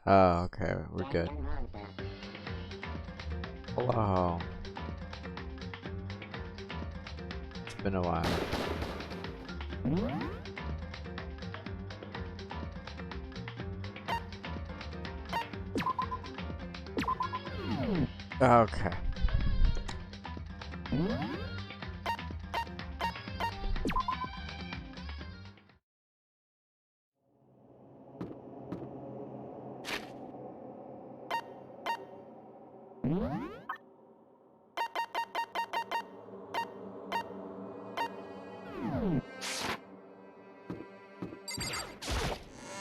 Oh, okay, we're good. Hello. It's been a while. Okay.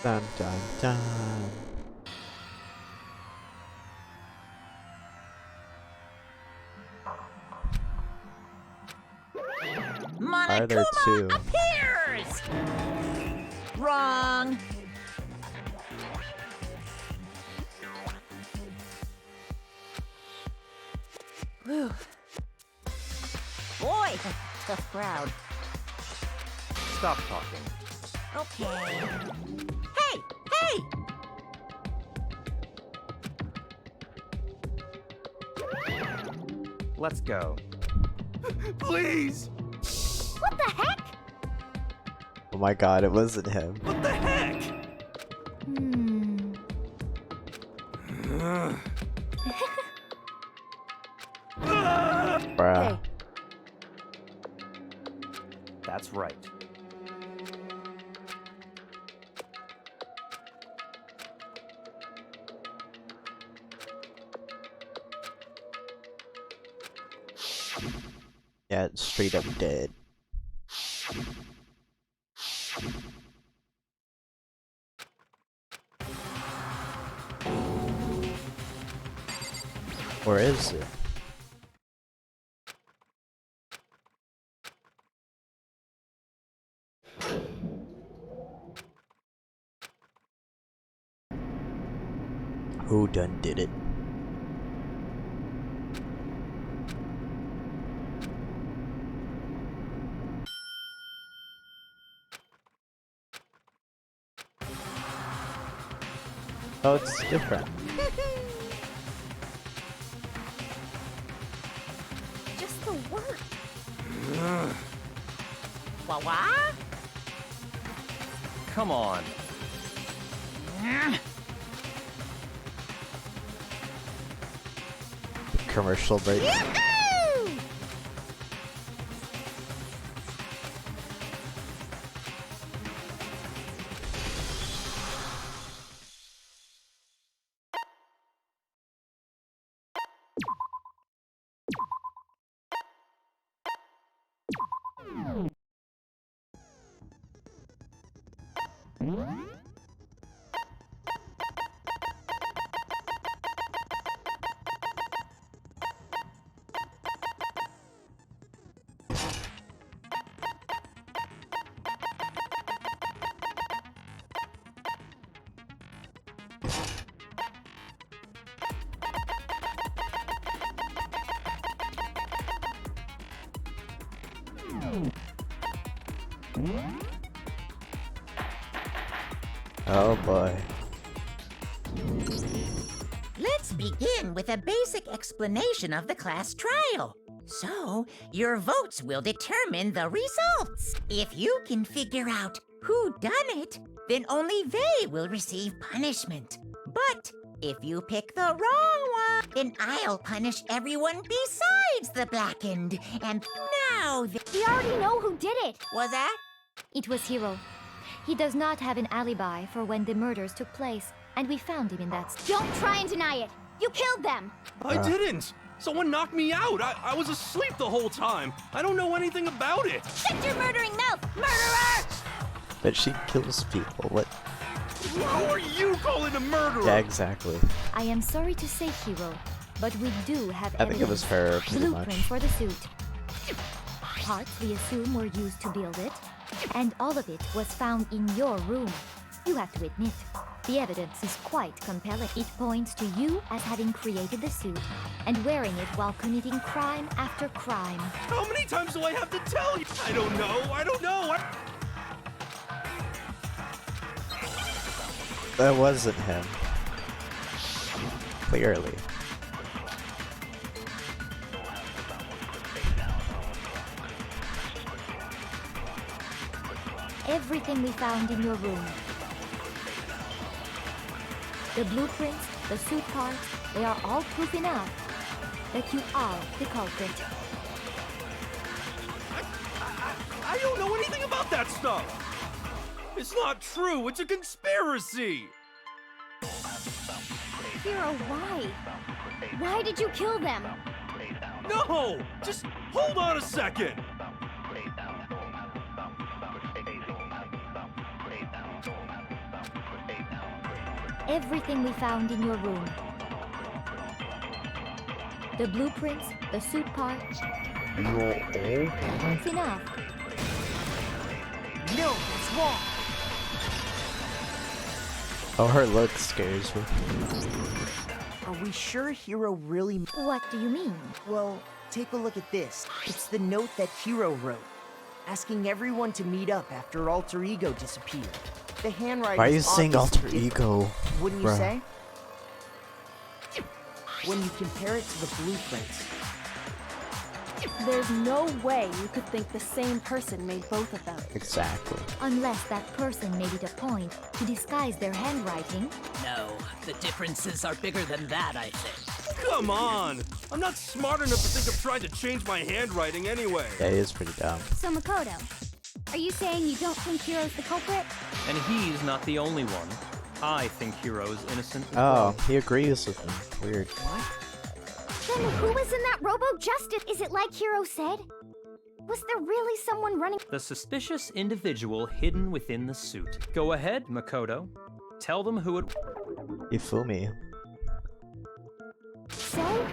Dun dun dun. Are there two? Appears! Wrong. Whew. Boy, tough crowd. Stop talking. Okay. Hey! Hey! Let's go. Please! What the heck? Oh my god, it wasn't him. What the heck? Bruh. Hey. That's right. Yeah, it's straight up dead. Or is it? Who done did it? Oh, it's different. Just the work. Wah-wah? Come on. Commercial break. Yahoo! Oh boy. Let's begin with a basic explanation of the class trial. So, your votes will determine the results. If you can figure out who done it, then only they will receive punishment. But if you pick the wrong one, then I'll punish everyone besides the blackened. And now We already know who did it. was that? It was Hiro. He does not have an alibi for when the murders took place, and we found him in that. Don't try and deny it. You killed them. I didn't! Someone knocked me out! I was asleep the whole time! I don't know anything about it! Shut your murdering mouth, murderer! But she kills people. What? Who are you calling a murderer? Yeah, exactly. I am sorry to say, Hiro, but we do have I think it was her, pretty blueprint much. for the suit. Parts we assume were used to build it, and all of it was found in your room. You have to admit, the evidence is quite compelling. It points to you as having created the suit and wearing it while committing crime after crime. How many times do I have to tell you? I don't know! That wasn't him. Clearly. Everything we found in your room. The blueprints, the suit parts, they are all proof enough that you are the culprit. I don't know anything about that stuff! It's not true, it's a conspiracy! Hero, why? Why did you kill them? No! Just hold on a second! Everything we found in your room. The blueprints, the suit parts. Proof enough. No, it's wrong. Oh, her look scares me. Are we sure Hero really... What do you mean? Well, take a look at this. It's the note that Hero wrote, asking everyone to meet up after Alter Ego disappeared. The handwriting Why are you is saying obviously alter different, ego? wouldn't you bruh? say? When you compare it to the blueprints, There's no way you could think the same person made both of them. Exactly. Unless that person made it a point to disguise their handwriting. No, the differences are bigger than that, I think. Come on! I'm not smart enough to think of trying to change my handwriting anyway. Yeah, he is pretty dumb. So Makoto, are you saying you don't think Hiro's the culprit? And he's not the only one. I think Hiro's innocent as Oh, well. he agrees with me. Weird. Then who was in that Robo-Justice? Is it like Hiro said? Was there really someone running? The suspicious individual hidden within the suit. Go ahead, Makoto. Tell them who it... Ifumi. So?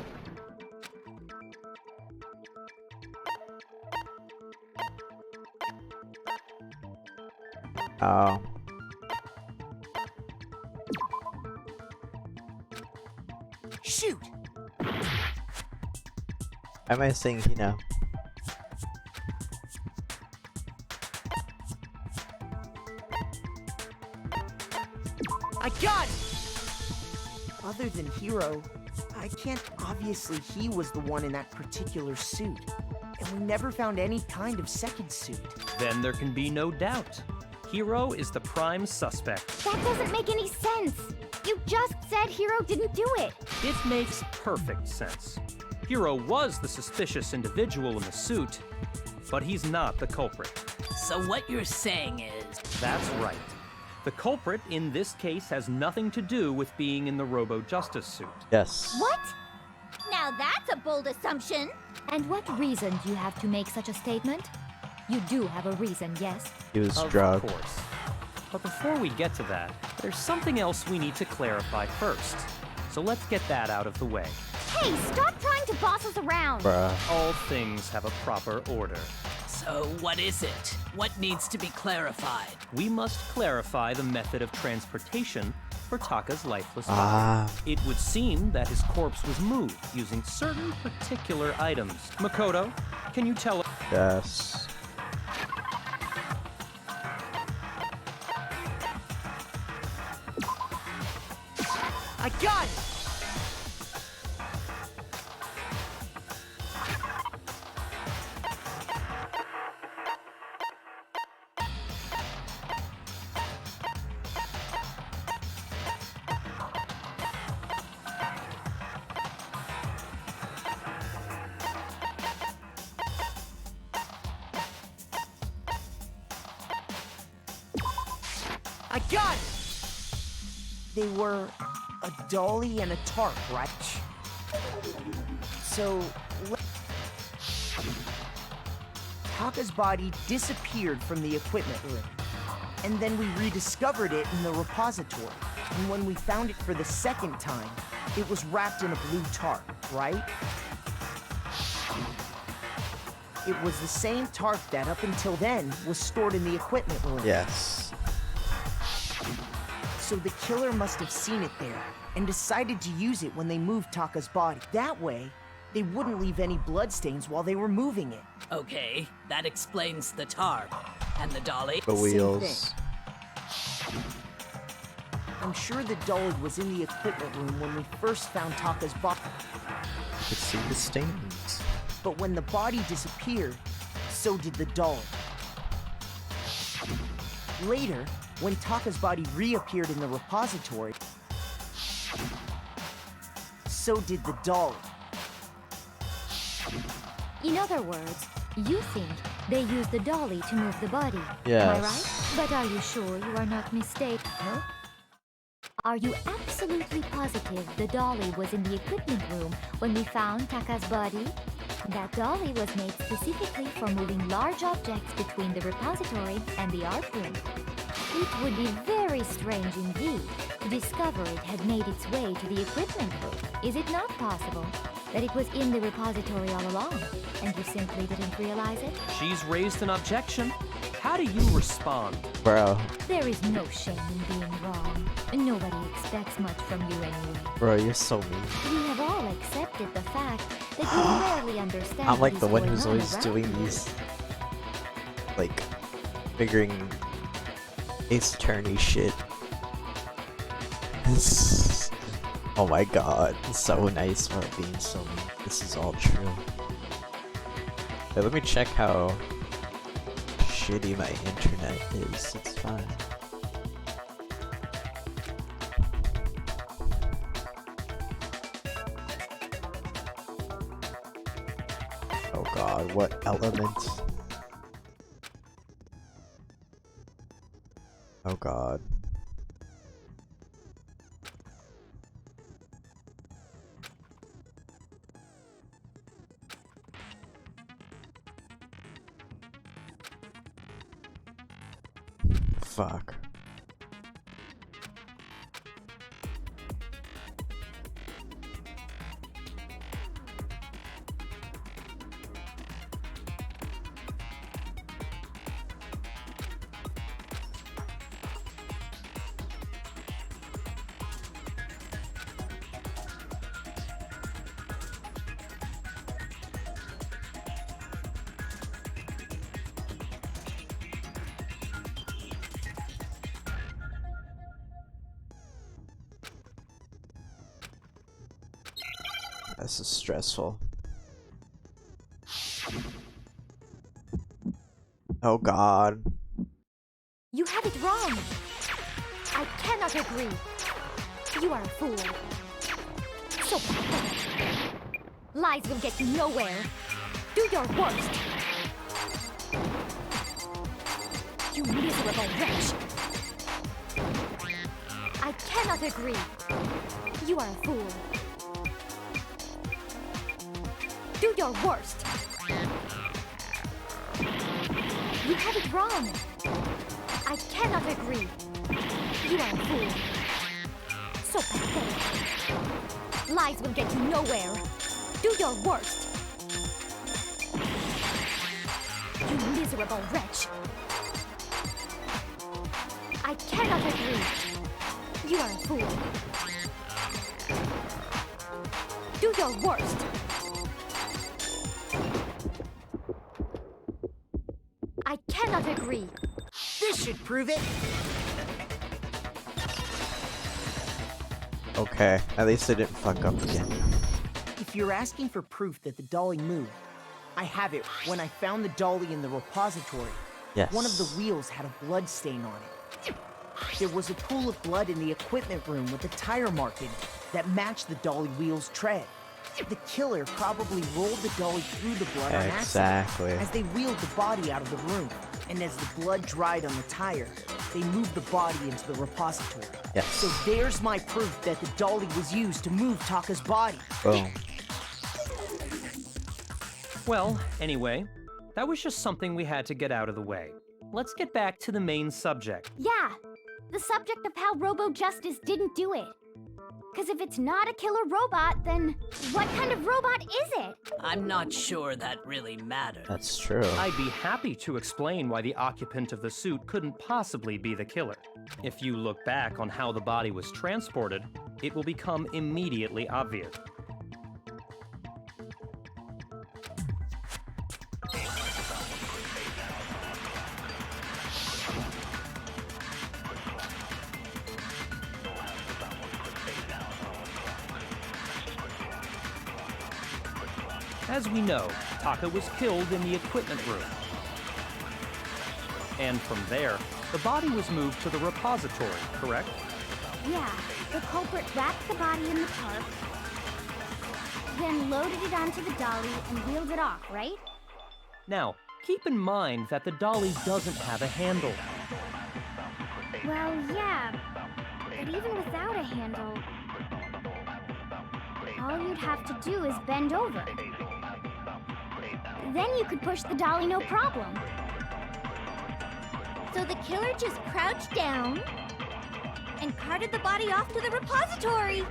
Oh. shoot! Why am I saying Hina? I got it! Other than Hiro, I can't. Obviously, he was the one in that particular suit. And we never found any kind of second suit. Then there can be no doubt. Hiro is the prime suspect. That doesn't make any sense. You just said Hiro didn't do it. It makes perfect sense. Hiro was the suspicious individual in the suit, but he's not the culprit. So what you're saying is... That's right. The culprit in this case has nothing to do with being in the Robo-Justice suit. Yes. What? Now that's a bold assumption. And what reason do you have to make such a statement? You do have a reason, yes? He was Of drugged. course. But before we get to that, there's something else we need to clarify first. So let's get that out of the way. Hey, stop trying to boss us around. Bruh. All things have a proper order. So what is it? What needs to be clarified? We must clarify the method of transportation for Taka's lifeless body. Ah. It would seem that his corpse was moved using certain particular items. Makoto, can you tell us? Yes. I got it! I got it! They were a dolly and a tarp, right? So, Taka's body disappeared from the equipment room. And then we rediscovered it in the repository. And when we found it for the second time, it was wrapped in a blue tarp, right? It was the same tarp that, up until then, was stored in the equipment room. Yes. So the killer must have seen it there and decided to use it when they moved Taka's body. That way, they wouldn't leave any bloodstains while they were moving it. Okay, that explains the tarp. And the dolly? The Same wheels. I'm sure the dolly was in the equipment room when we first found Taka's body. You could see the stains. But when the body disappeared, so did the dolly. Later, when Taka's body reappeared in the repository, so did the dolly. In other words, you think they used the dolly to move the body. Am I Yes. right? But are you sure you are not mistaken? Huh? Are you absolutely positive the dolly was in the equipment room when we found Taka's body? That dolly was made specifically for moving large objects between the repository and the art room. It would be very strange indeed to discover it had made its way to the equipment room. Is it not possible that it was in the repository all along, and you simply didn't realize it? She's raised an objection. How do you respond? Bro. There is no shame in being wrong. Nobody expects much from you anyway. Bro, you're so mean. We have all accepted the fact that you rarely understand I'm like what the is one going who's on always around doing you. these, like, figuring Ace Attorney shit. Oh my god, it's so nice for being so mean. This is all true. Wait, let me check how shitty my internet is. It's fine. Oh god, what element? Oh god. Fuck. This is stressful. Oh god. You have it wrong. I cannot agree. You are a fool. So pathetic. Lies will get you nowhere. Do your worst. You miserable wretch. I cannot agree. You are a fool. Do your worst. You have it wrong. I cannot agree. You are a fool. So pathetic. Lies will get you nowhere. Do your worst. You miserable wretch. I cannot agree. You are a fool. Do your worst. I cannot agree. This should prove it. Okay, at least I didn't fuck up again. If you're asking for proof that the dolly moved, I have it when I found the dolly in the repository. Yes. One of the wheels had a blood stain on it. There was a pool of blood in the equipment room with a tire mark in it that matched the dolly wheel's tread. The killer probably rolled the dolly through the blood on Exactly. accident as they wheeled the body out of the room. And as the blood dried on the tire, they moved the body into the repository. Yes. So there's my proof that the dolly was used to move Taka's body. Boom. Well, anyway, that was just something we had to get out of the way. Let's get back to the main subject. Yeah, the subject of how Robo Justice didn't do it. Because if it's not a killer robot, then what kind of robot is it? I'm not sure that really matters. That's true. I'd be happy to explain why the occupant of the suit couldn't possibly be the killer. If you look back on how the body was transported, it will become immediately obvious. As we know, Taka was killed in the equipment room. And from there, the body was moved to the repository, correct? Yeah, the culprit wrapped the body in the tarp, then loaded it onto the dolly and wheeled it off, right? Now, keep in mind that the dolly doesn't have a handle. Well, yeah, but even without a handle, all you'd have to do is bend over. Then you could push the dolly no problem. So the killer just crouched down and carted the body off to the repository.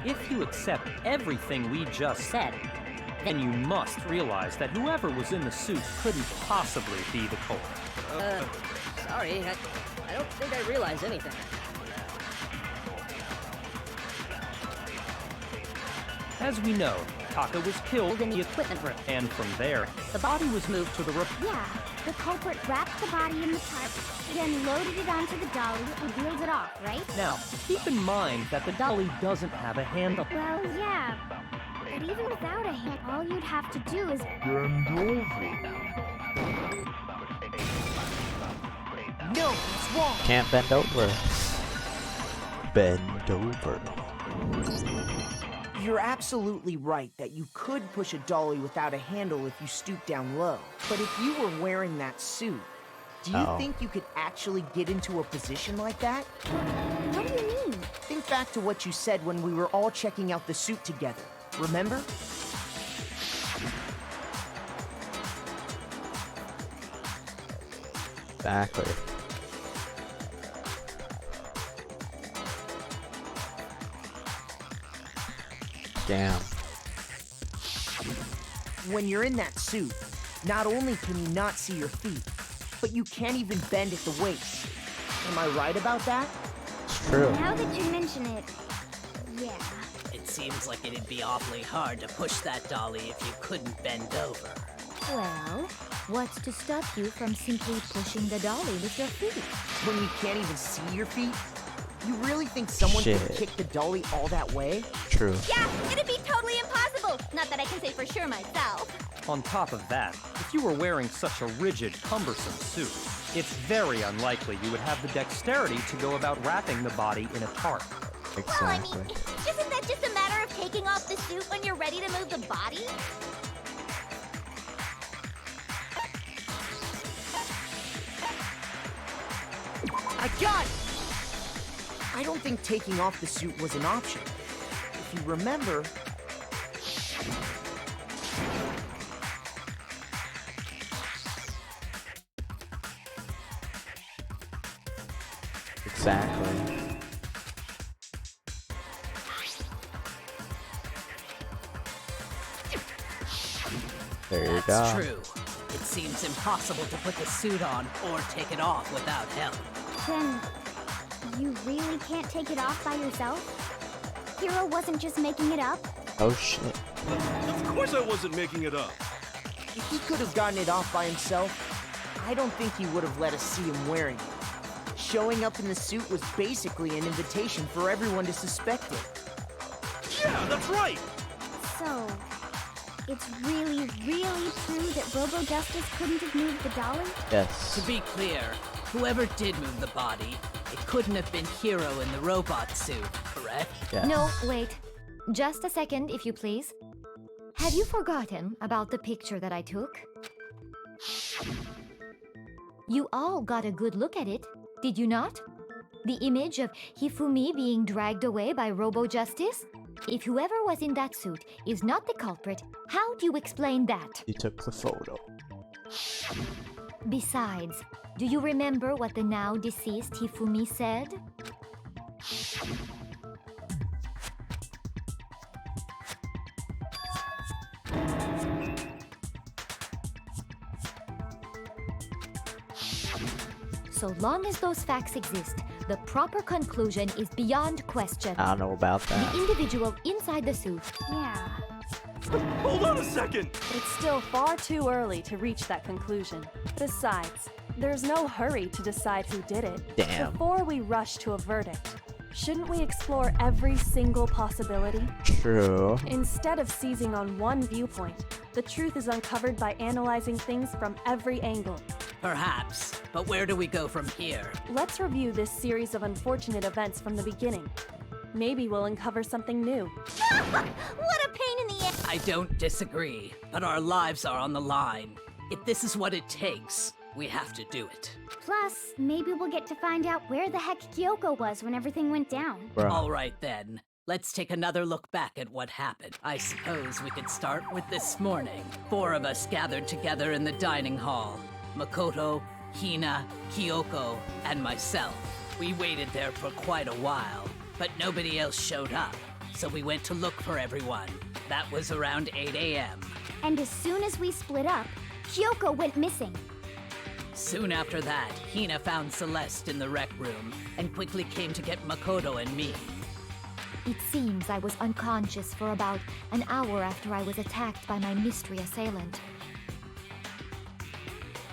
If you accept everything we just said, then you must realize that whoever was in the suit couldn't possibly be the culprit. Sorry, I don't think I realize anything. As we know, Taka was killed in the equipment room, and from there, the body was moved to the Yeah, the culprit wrapped the body in the tarp, then loaded it onto the dolly and wheeled it off, right? Now, keep in mind that the dolly doesn't have a handle. Well, yeah, but even without a hand, all you'd have to do is Bend over. No, it's wrong. Can't bend over. Bend over. You're absolutely right that you could push a dolly without a handle if you stoop down low. But if you were wearing that suit, do you think you could actually get into a position like that? What do you mean? Think back to what you said when we were all checking out the suit together. Remember? Exactly. Damn. When you're in that suit, not only can you not see your feet, but you can't even bend at the waist. Am I right about that? It's true. Now that you mention it, yeah. It seems like it'd be awfully hard to push that dolly if you couldn't bend over. Well, what's to stop you from simply pushing the dolly with your feet? When you can't even see your feet? You really think someone could Shit. kick the dolly all that way? True. Yeah, it'd be totally impossible. Not that I can say for sure myself. On top of that, if you were wearing such a rigid, cumbersome suit, it's very unlikely you would have the dexterity to go about wrapping the body in a tarp. Exactly. Isn't that just a matter of taking off the suit when you're ready to move the body? I got it! I don't think taking off the suit was an option. If you remember... Exactly. There you go. That's true. It seems impossible to put the suit on or take it off without help. Then, you really can't take it off by yourself? Hero wasn't just making it up? Oh shit. Of course I wasn't making it up. If he could have gotten it off by himself, I don't think he would have let us see him wearing it. Showing up in the suit was basically an invitation for everyone to suspect it. Yeah, that's right. So, it's really, really true that Robo Justice couldn't have moved the dolly? Yes. To be clear, whoever did move the body, it couldn't have been Hero in the robot suit, correct? Yes. No, wait. Just a second, if you please. Have you forgotten about the picture that I took? You all got a good look at it, did you not? The image of Hifumi being dragged away by Robo Justice? If whoever was in that suit is not the culprit, how do you explain that? You took the photo. Besides, do you remember what the now deceased Hifumi said? So long as those facts exist, the proper conclusion is beyond question. I don't know about that. The individual inside the suit. Yeah. Hold on a second. It's still far too early to reach that conclusion. Besides, there's no hurry to decide who did it. Damn. Before we rush to a verdict, Shouldn't we explore every single possibility? True. Instead of seizing on one viewpoint, the truth is uncovered by analyzing things from every angle. Perhaps, but where do we go from here? Let's review this series of unfortunate events from the beginning. Maybe we'll uncover something new. What a pain in the ass! I don't disagree, but our lives are on the line. If this is what it takes, we have to do it. Plus, maybe we'll get to find out where the heck Kyoko was when everything went down. Bruh. All right then. Let's take another look back at what happened. I suppose we could start with this morning. 4 of us gathered together in the dining hall. Makoto, Hina, Kyoko, and myself. We waited there for quite a while, but nobody else showed up. So we went to look for everyone. That was around 8 a.m. And as soon as we split up, Kyoko went missing. Soon after that, Hina found Celeste in the rec room and quickly came to get Makoto and me. It seems I was unconscious for about an hour after I was attacked by my mystery assailant.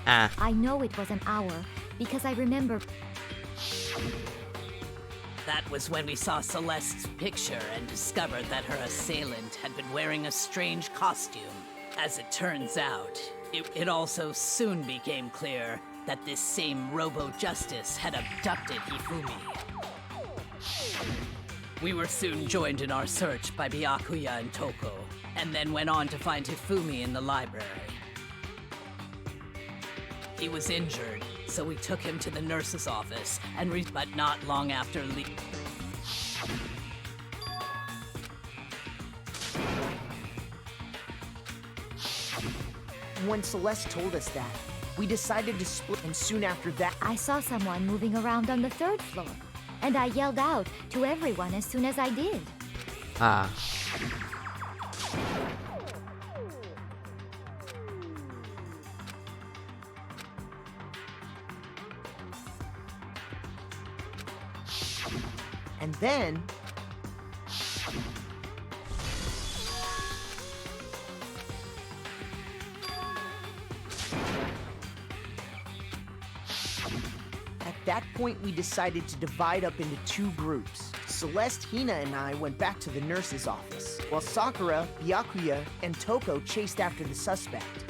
I know it was an hour because I remember. That was when we saw Celeste's picture and discovered that her assailant had been wearing a strange costume. As it turns out, it also soon became clear that this same Robo-Justice had abducted Hifumi. We were soon joined in our search by Byakuya and Toko, and then went on to find Hifumi in the library. He was injured, so we took him to the nurse's office, but not long after When Celeste told us that, we decided to split, and soon after that, I saw someone moving around on the 3rd floor, and I yelled out to everyone as soon as I did. and then at that point, we decided to divide up into 2 groups. Celeste, Hina, and I went back to the nurse's office, while Sakura, Byakuya, and Toko chased after the suspect.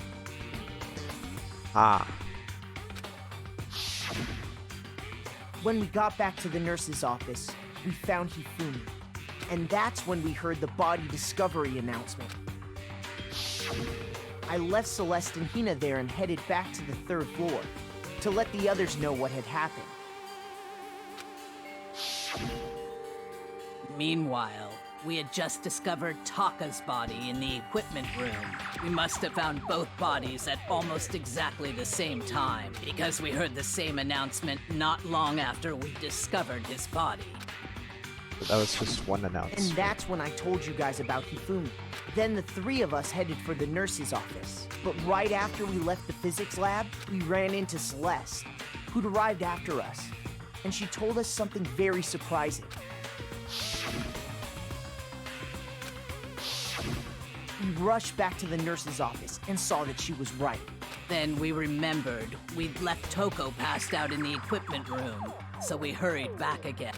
When we got back to the nurse's office, we found Hifumi. And that's when we heard the body discovery announcement. I left Celeste and Hina there and headed back to the 3rd floor to let the others know what had happened. Meanwhile, we had just discovered Taka's body in the equipment room. We must have found both bodies at almost exactly the same time, because we heard the same announcement not long after we discovered his body. But that was just one announcement. And that's when I told you guys about Hifumi. Then the 3 of us headed for the nurse's office. But right after we left the physics lab, we ran into Celeste, who'd arrived after us. And she told us something very surprising. We rushed back to the nurse's office and saw that she was right. Then we remembered we'd left Toko passed out in the equipment room, so we hurried back again.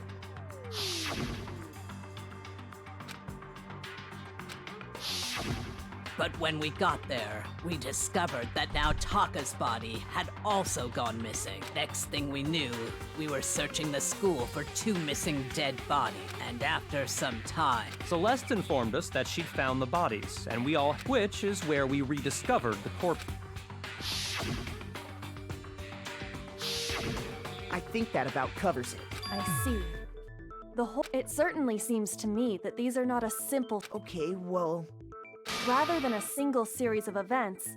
But when we got there, we discovered that now Taka's body had also gone missing. Next thing we knew, we were searching the school for 2 missing dead bodies. And after some time, Celeste informed us that she'd found the bodies, and which is where we rediscovered the corpse. I think that about covers it. I see. It certainly seems to me that these are not a simple. Okay, well, Rather than a single series of events,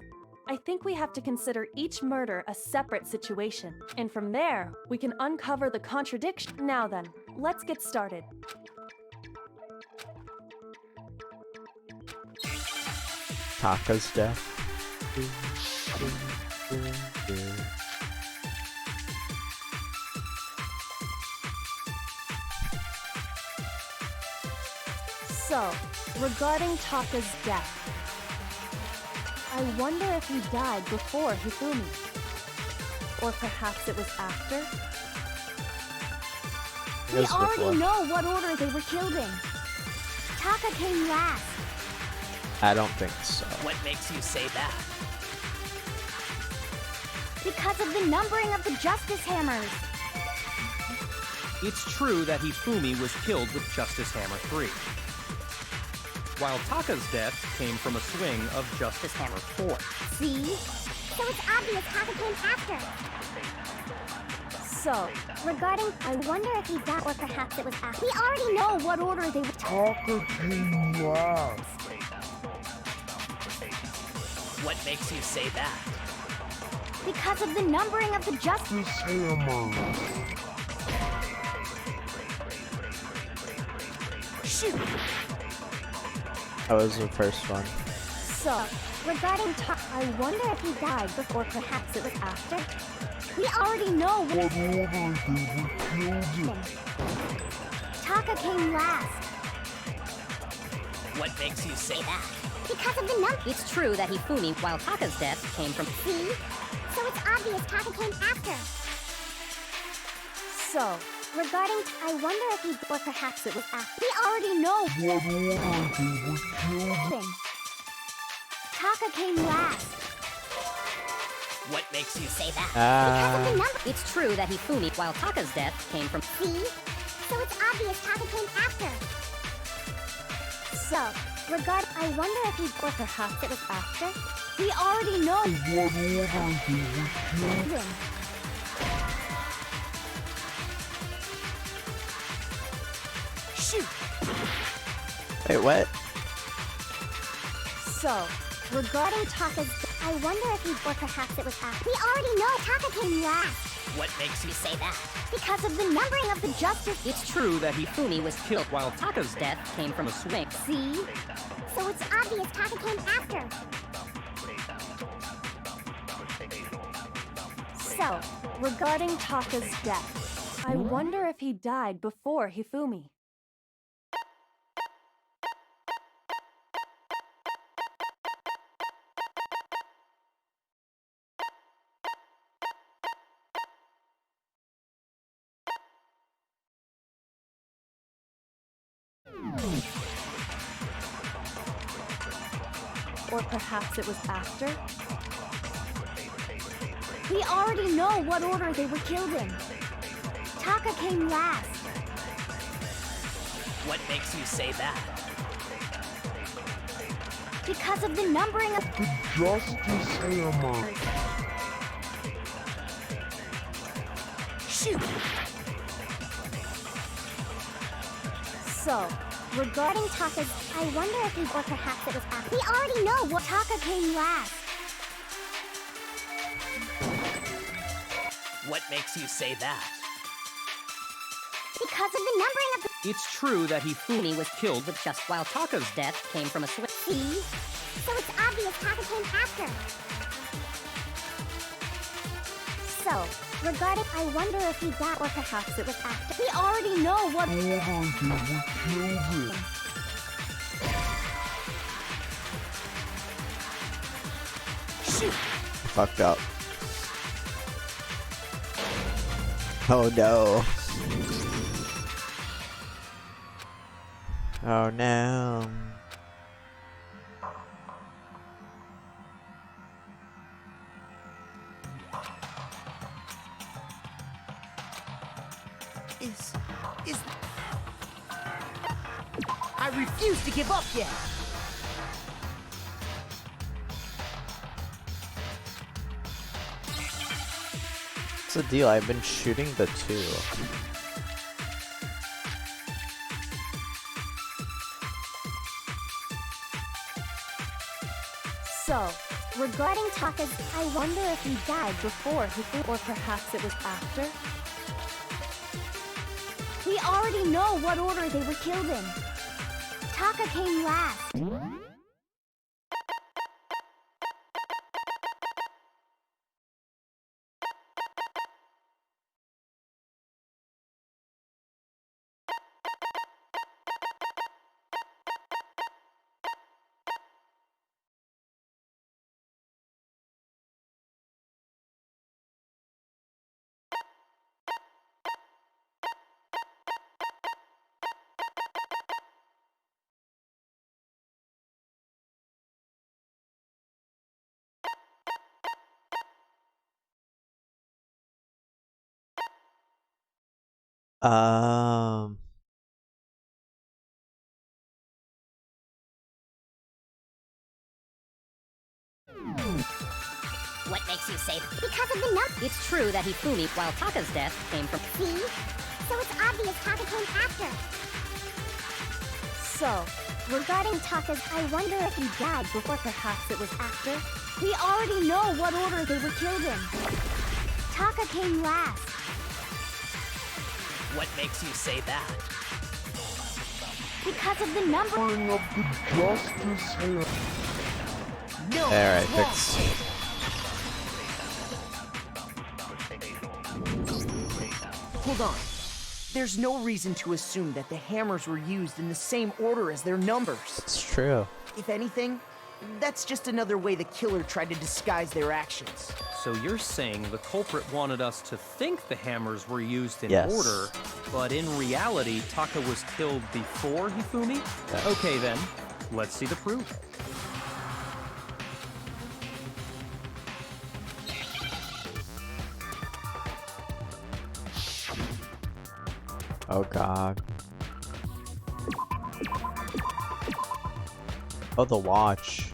I think we have to consider each murder a separate situation. And from there, we can uncover the contradiction. Now then, let's get started. Taka's death. So, regarding Taka's death, I wonder if he died before Hifumi. Or perhaps it was after? We goes already before. know what order they were killed in. Taka came last. I don't think so. What makes you say that? Because of the numbering of the Justice Hammers. It's true that Hifumi was killed with Justice Hammer 3, while Taka's death came from a swing of Justice Hammer 4. See? So it's obvious Taka came after. So, Regarding, I wonder if he died or perhaps it was after. We already know what order they were. Taka came last. What makes you say that? Because of the numbering of the Justice. This hammer. shoot! That was the first one. So, regarding I wonder if he died before perhaps it was after. We already know What order they were killed in. Taka came last. What makes you say that? Because of the number. It's true that Hifumi, while Taka's death came from. See? So it's obvious Taka came after. So, Regarding, I wonder if he or perhaps it was after. we already know What order they were killed in. Taka came last. What makes you say that? Because of the number. It's true that Hifumi, while Taka's death came from. See? So it's obvious Taka came after. So, I wonder if he or perhaps it was after. We already know What order they were killed in. Shoot! Wait, what? So, regarding Taka's, I wonder if he or perhaps it was after. We already know Taka came last. What makes you say that? because of the numbering of the Justice. It's true that Hifumi was killed while Taka's death came from a swing. See? So it's obvious Taka came after. So, regarding Taka's death, I wonder if he died before Hifumi. Or perhaps it was after? We already know what order they were killed in. Taka came last. What makes you say that? Because of the numbering of The Justice Hammer. Shoot! So, regarding Taka's, I wonder if he or perhaps it was after. We already know what Taka came last. What makes you say that? because of the numbering of the. It's true that Hifumi was killed with just while Taka's death came from a swing. See? So it's obvious Taka came after. So, regarding, I wonder if he died or perhaps it was after. We already know what. Order they were killed in. Shoot! Fucked up. Oh no. Oh no. Is... I refuse to give up yet! What's the deal? I've been shooting the two. So, regarding Taka's, I wonder if he died before Hifumi, or perhaps it was after? We already know what order they were killed in. Taka came last. Um. What makes you say that? Because of the number. It's true that Hifumi, while Taka's death came from. See? So it's obvious Taka came after. So, regarding Taka's, I wonder if he died before perhaps it was after. We already know what order they were killed in. Taka came last. What makes you say that? Because of the number. Bring up the justice hand. No, Alright, it's wrong. fixed. Hold on. There's no reason to assume that the hammers were used in the same order as their numbers. It's true. If anything, that's just another way the killer tried to disguise their actions. So you're saying the culprit wanted us to think the hammers were used in Yes. order, but in reality, Taka was killed before Hifumi? Yes. Okay then, let's see the proof. Oh god. Oh, the watch.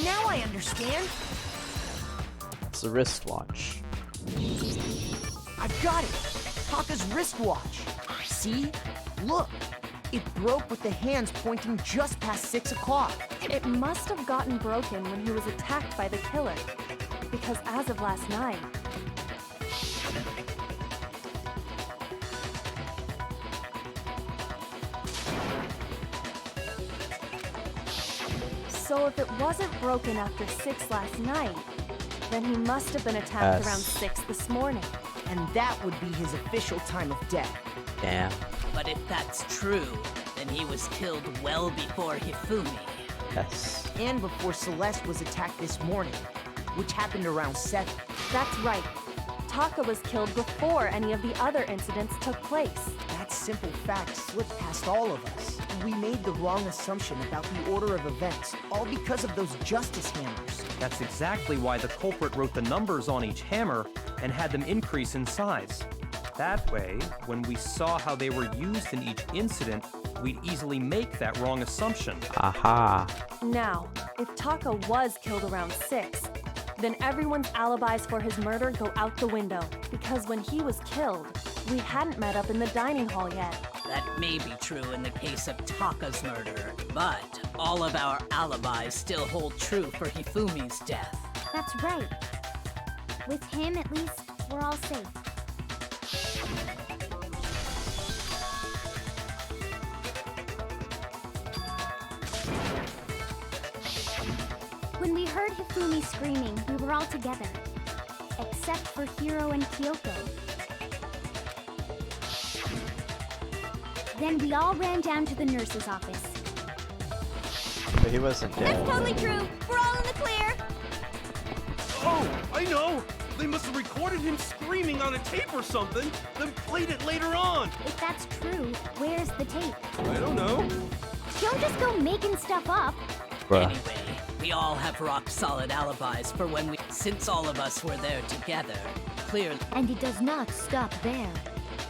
Now I understand. It's a wristwatch. I've got it. Taka's wristwatch. See? Look. It broke with the hands pointing just past 6 o'clock. It must have gotten broken when he was attacked by the killer. Because as of last night, so if it wasn't broken after 6 last night, then he must have been attacked Yes. around 6 this morning. And that would be his official time of death. Damn. But if that's true, then he was killed well before Hifumi. Yes. And before Celeste was attacked this morning, which happened around 7. That's right. Taka was killed before any of the other incidents took place. That simple fact slipped past all of us. We made the wrong assumption about the order of events, all because of those justice hammers. That's exactly why the culprit wrote the numbers on each hammer and had them increase in size. That way, when we saw how they were used in each incident, we'd easily make that wrong assumption. Aha. Now, if Taka was killed around 6, then everyone's alibis for his murder go out the window. Because when he was killed, we hadn't met up in the dining hall yet. That may be true in the case of Taka's murder, but all of our alibis still hold true for Hifumi's death. That's right. With him, at least, we're all safe. When we heard Hifumi screaming, we were all together. Except for Hiro and Kyoko. Then we all ran down to the nurse's office. But he wasn't dead. Totally true. We're all in the clear. Oh, I know! They must have recorded him screaming on a tape or something, then played it later on! If that's true, where's the tape? I don't know. Don't just go making stuff up. Bruh. Anyway, we all have rock-solid alibis for when we... Since all of us were there together, clearly... And it does not stop there.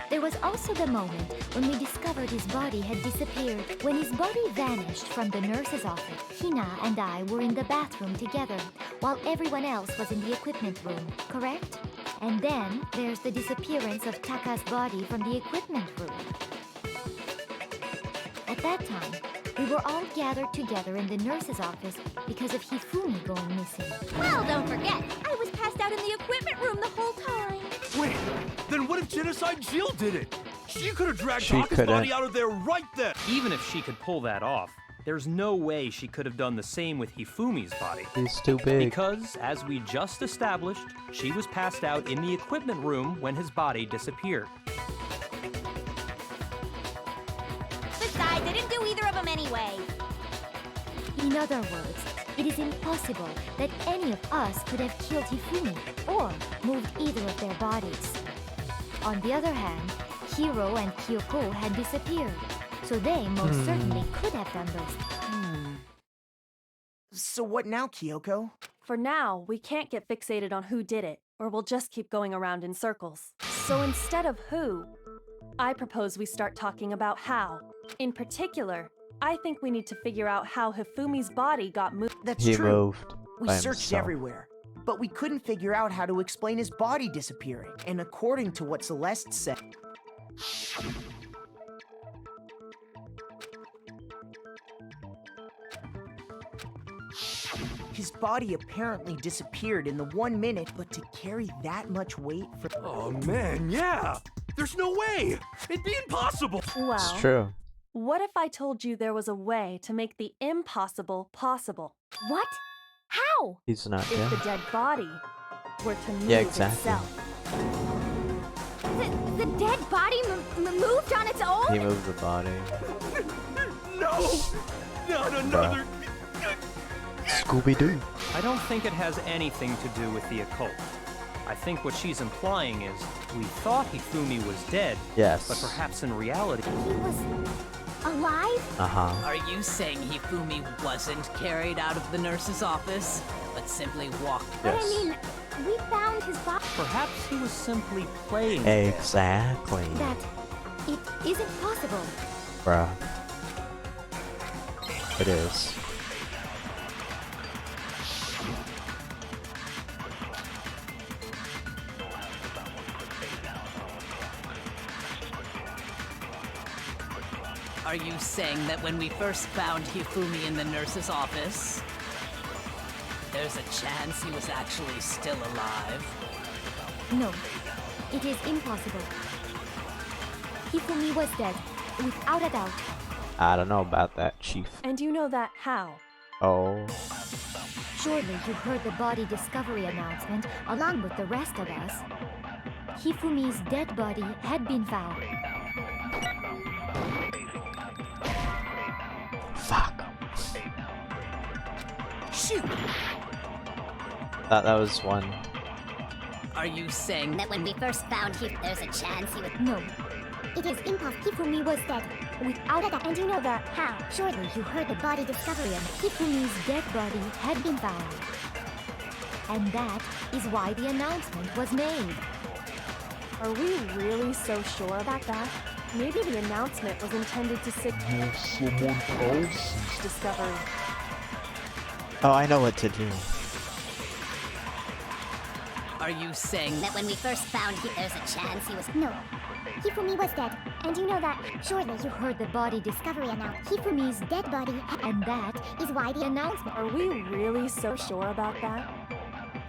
There was also the moment when we discovered his body had disappeared. When his body vanished from the nurse's office, Hina and I were in the bathroom together, while everyone else was in the equipment room, correct? And then there's the disappearance of Taka's body from the equipment room. At that time, we were all gathered together in the nurse's office because of Hifumi going missing. Well, don't forget, I was passed out in the equipment room the whole time. Wait, then what if Genocide Jill did it? She could have dragged She Taka's coulda. body out of there right then! Even if she could pull that off, there's no way she could have done the same with Hifumi's body. He's too big. Because, as we just established, she was passed out in the equipment room when his body disappeared. Besides, I didn't do either of them anyway. In other words, it is impossible that any of us could have killed Hifumi or moved either of their bodies. On the other hand, Hiro and Kyoko had disappeared, so they most certainly could have done those. So what now, Kyoko? For now, we can't get fixated on who did it, or we'll just keep going around in circles. So instead of who, I propose we start talking about how. In particular, I think we need to figure out how Hifumi's body got moved. That's He true. moved We by searched himself. everywhere, but we couldn't figure out how to explain his body disappearing. And according to what Celeste said, his body apparently disappeared in the 1 minute, but to carry that much weight for... Oh man, yeah! There's no way! It'd be impossible! Well, It's true. what if I told you there was a way to make the impossible possible? What? How? He's not If the dead. dead body were to move Yeah, exactly. itself. The dead body moved on its own? He moved the body. No! Not another... Scooby-Doo. I don't think it has anything to do with the occult. I think what she's implying is we thought Hifumi was dead, Yes. but perhaps in reality... He was alive? Uh-huh. Are you saying Hifumi wasn't carried out of the nurse's office, but simply walked? But Yes. I mean, we found his body. Perhaps he was simply playing dead. Exactly. That it isn't possible. Bruh. It is. Are you saying that when we first found Hifumi in the nurse's office, there's a chance he was actually still alive? No, it is impossible. Hifumi was dead, without a doubt. I don't know about that, Chief. And you know that how? Oh. Surely you heard the body discovery announcement along with the rest of us. Hifumi's dead body had been found. Fuck. Shoot! That was one. Are you saying That when we first found him, there's a chance he would... No, It is impossible. Hifumi was dead. without a doubt. And you know that how? Surely you heard the body discovery and Hifumi's dead body had been found. And that is why the announcement was made. Are we really so sure about that? Maybe the announcement was intended to signal You're someone else. discovery. Oh, I know what to do. Are you saying That when we first found him, there's a chance he was... No. Hifumi was dead. And you know that surely You heard the body discovery announcement. Hifumi's dead body And that is why the announcement. Are we really so sure about that?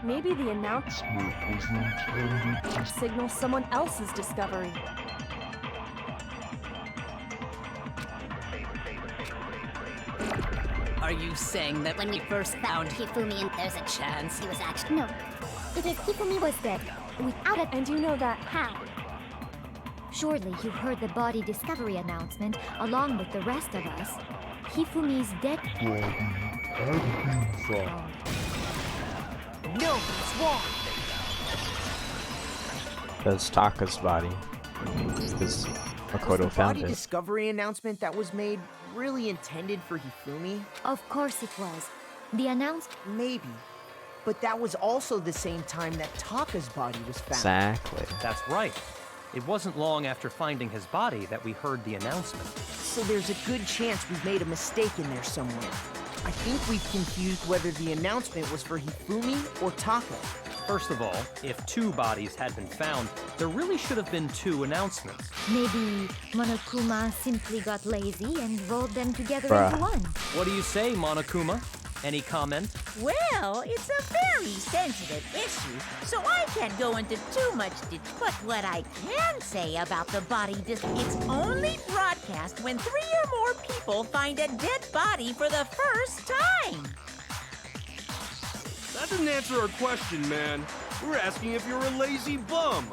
Maybe the announcement It was intended to signals someone else's discovery. Are you saying that When we first found Hifumi, and there's a chance he was actually... No. It is Hifumi was dead. Without a And you know that How? Surely you heard the body discovery announcement along with the rest of us. Hifumi's dead body had been found. No, it's wrong! That's Taka's body. Because Was Makoto the found body it. discovery announcement that was made really intended for Hifumi? Of course it was. The announcement. Maybe. But that was also the same time that Taka's body was found. Exactly. That's right. It wasn't long after finding his body that we heard the announcement. So there's a good chance we've made a mistake in there somewhere. I think we've confused whether the announcement was for Hifumi or Taka. First of all, if 2 bodies had been found, there really should have been 2 announcements. Maybe Monokuma simply got lazy and rolled them together Bruh. into one. What do you say, Monokuma? Any comment? Well, it's a very sensitive issue, so I can't go into too much detail. But what I can say about the body it's only broadcast when 3 or more people find a dead body for the first time. That didn't answer our question, man. We're asking if you're a lazy bum.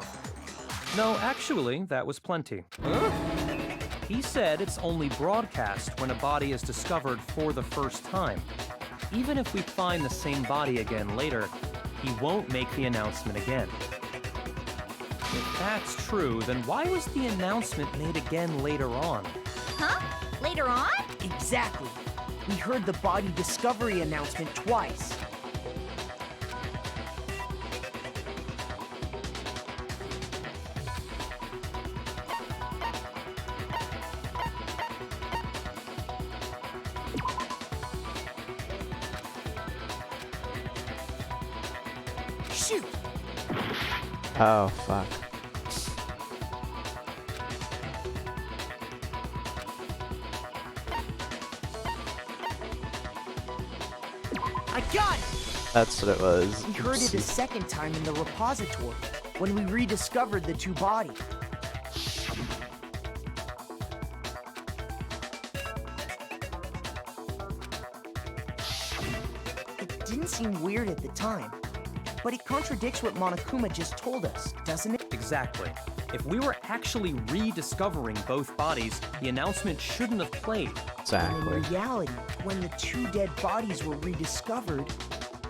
No, actually, that was plenty. Huh? He said it's only broadcast when a body is discovered for the first time. Even if we find the same body again later, he won't make the announcement again. If that's true, then why was the announcement made again later on? Huh? Later on? Exactly. We heard the body discovery announcement twice. Shoot! Oh, fuck. I got it! That's what it was. We heard it a Oopsie. second time in the repository, when we rediscovered the two bodies. It didn't seem weird at the time, but it contradicts what Monokuma just told us, doesn't it? Exactly. If we were actually rediscovering both bodies, the announcement shouldn't have played. And Exactly. in reality, when the two dead bodies were rediscovered,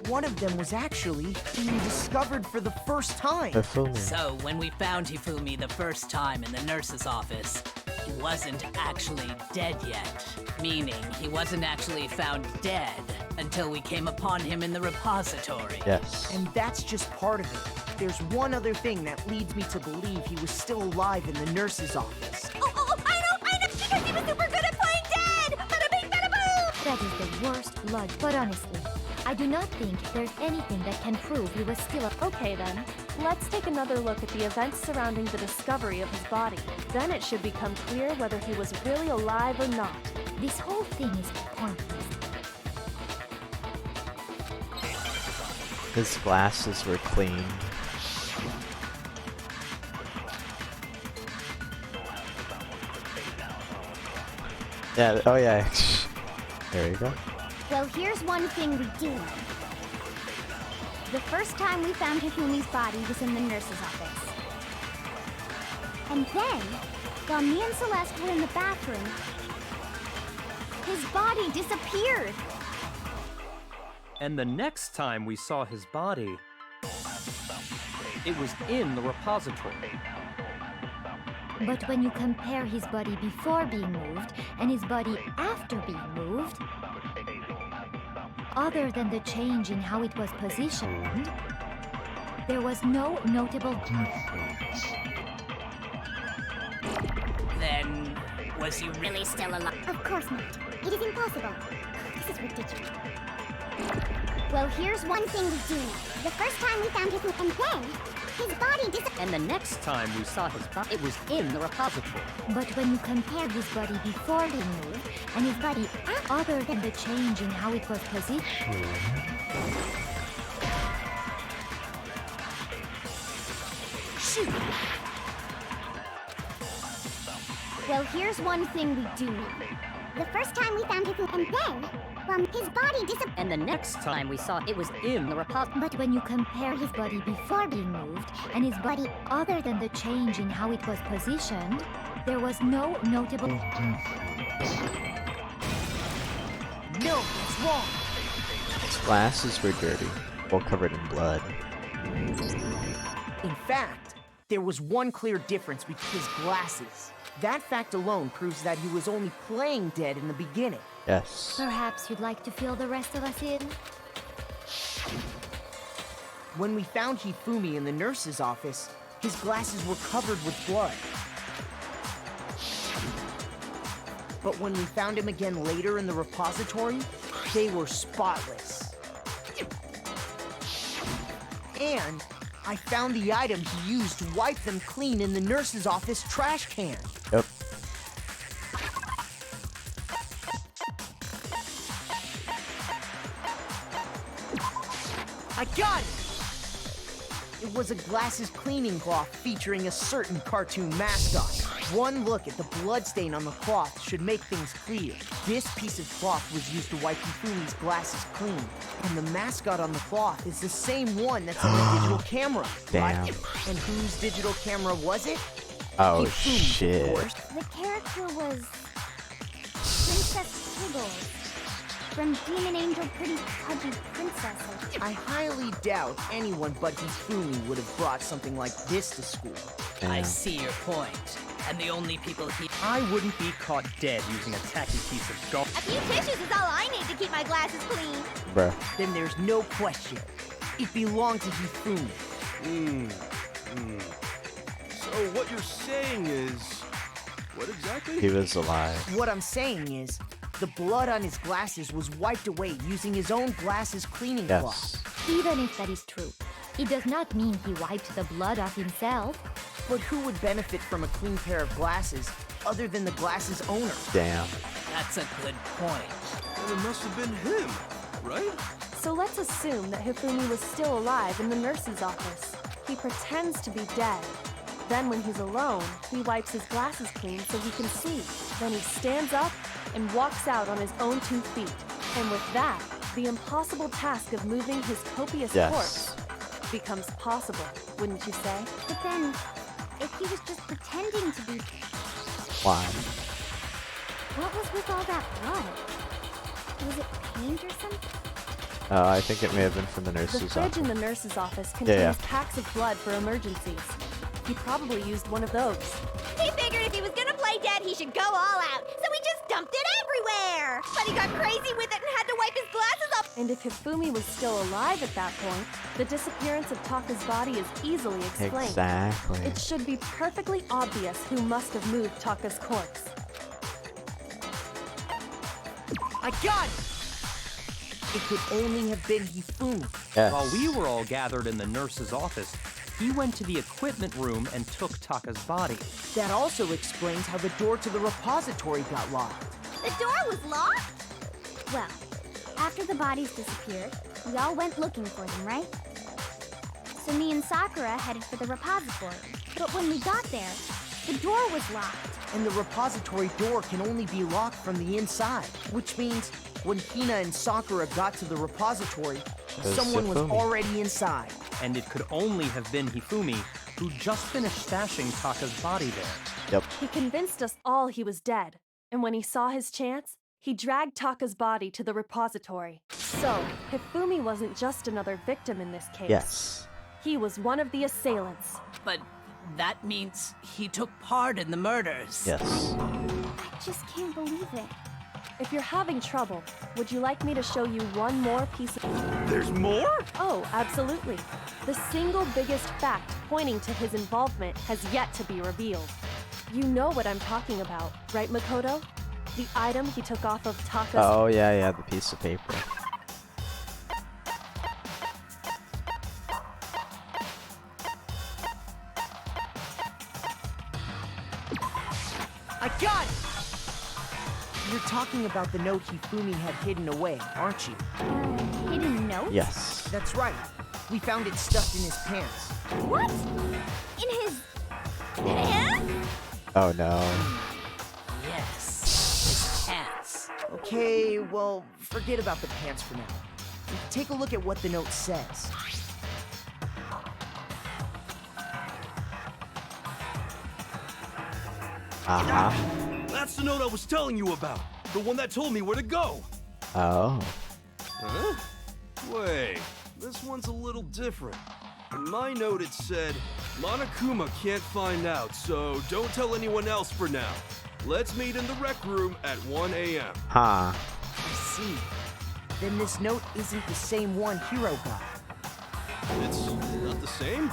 one of them was actually being discovered for the first time. Hifumi. So, when we found Hifumi the first time in the nurse's office, he wasn't actually dead yet. Meaning, he wasn't actually found dead until we came upon him in the repository. Yes. And that's just part of it. There's one other thing that leads me to believe he was still alive in the nurse's office. Oh, I know! Because he was super good at playing dead! Bada bing, bada boom! That is the worst luck, but honestly, I do not think there's anything that can prove he was still a- Okay then, let's take another look at the events surrounding the discovery of his body. Then it should become clear whether he was really alive or not. This whole thing is pointless. His glasses were clean. Yeah, oh yeah. There you go. Well, here's one thing we do know. The first time we found Hifumi's body was in the nurse's office. And then, while me and Celeste were in the bathroom, his body disappeared. And the next time we saw his body, it was in the repository. But when you compare his body before being moved and his body after being moved, other than the change in how it was positioned, there was no notable Difference. Then, was he really still alive? Of course not. It is impossible. This is ridiculous. Well, here's one thing we do know. The first time we found Hifumi, and then his body disappeared. And the next time we saw his body, it was in the repository. But when you compare his body before being moved and his body other than the change in how it was positioned, Shoot! Well, here's one thing we do know. The first time we found Hifumi, and then, his body disappeared. And the next time we saw it was in the repository. but when you compare his body before being moved and his body other than the change in how it was positioned, there was no notable No, it's wrong. His glasses were dirty, all covered in blood. In fact, there was one clear difference with his glasses. That fact alone proves that he was only playing dead in the beginning. Yes. Perhaps you'd like to fill the rest of us in? When we found Hifumi in the nurse's office, his glasses were covered with blood. But when we found him again later in the repository, they were spotless. And I found the item he used to wipe them clean in the nurse's office trash can. Yep. I got it! It was a glasses cleaning cloth featuring a certain cartoon mascot. One look at the bloodstain on the cloth should make things clear. This piece of cloth was used to wipe Hifumi's glasses clean. And the mascot on the cloth is the same one that's in the digital camera. Damn. Right? And whose digital camera was it? Oh Hifumi, shit. of course. The character was Princess Piggles from Demon Angel Pretty Pudgy Princess. I highly doubt anyone but Hifumi would have brought something like this to school. I Yeah. see your point. And the only people he. I wouldn't be caught dead using a tacky piece of gum. A few tissues is all I need to keep my glasses clean. Bruh. Then there's no question. It belonged to Hifumi. So what you're saying is... What exactly? He was alive. What I'm saying is, the blood on his glasses was wiped away using his own glasses cleaning cloth. Yes. Even if that is true, it does not mean he wiped the blood off himself. But who would benefit from a clean pair of glasses other than the glasses owner? Damn. That's a good point. And it must have been him, right? So let's assume that Hifumi was still alive in the nurse's office. He pretends to be dead. Then when he's alone, he wipes his glasses clean so he can see. Then he stands up and walks out on his own 2 feet. And with that, the impossible task of moving his copious Yes. corpse becomes possible, wouldn't you say? But then, if he was just pretending to be, Why? what was with all that blood? Was it paint or something? I think it may have been from the The nurse's fridge office. in the nurse's office contains yeah. packs of blood for emergencies. He probably used one of those. He figured if he was gonna play dead, he should go all out. So he just dumped it everywhere. But he got crazy with it and had to wipe his glasses off. And if Hifumi was still alive at that point, the disappearance of Taka's body is easily explained. Exactly. It should be perfectly obvious who must have moved Taka's corpse. I got it! It could only have been Hifumi. Yes. While we were all gathered in the nurse's office, he went to the equipment room and took Taka's body. That also explains how the door to the repository got locked. The door was locked? Well, after the bodies disappeared, we all went looking for them, right? So me and Sakura headed for the repository. But when we got there, the door was locked. And the repository door can only be locked from the inside. Which means when Hina and Sakura got to the repository, was someone was Hifumi. already inside. And it could only have been Hifumi, who just finished stashing Taka's body there. Yep. He convinced us all he was dead. And when he saw his chance, he dragged Taka's body to the repository. So, Hifumi wasn't just another victim in this case. Yes. He was one of the assailants. But that means he took part in the murders. Yes. I just can't believe it. If you're having trouble, would you like me to show you one more piece of... There's more? Oh, absolutely. The single biggest fact pointing to his involvement has yet to be revealed. You know what I'm talking about, right, Makoto? The item he took off of Taka's... Oh yeah, the piece of paper. I got it! You're talking about the note Hifumi had hidden away, aren't you? Hidden note? Yes. That's right. We found it stuffed in his pants. What? In his pants? Oh no. Yes. His pants. Okay, well, forget about the pants for now. Take a look at what the note says. Uh-huh. That's the note I was telling you about. The one that told me where to go. Oh. Huh? Wait, this one's a little different. In my note it said, Monokuma can't find out, so don't tell anyone else for now. Let's meet in the rec room at 1 a.m. Huh. I see. Then this note isn't the same one Hiro got. It's not the same?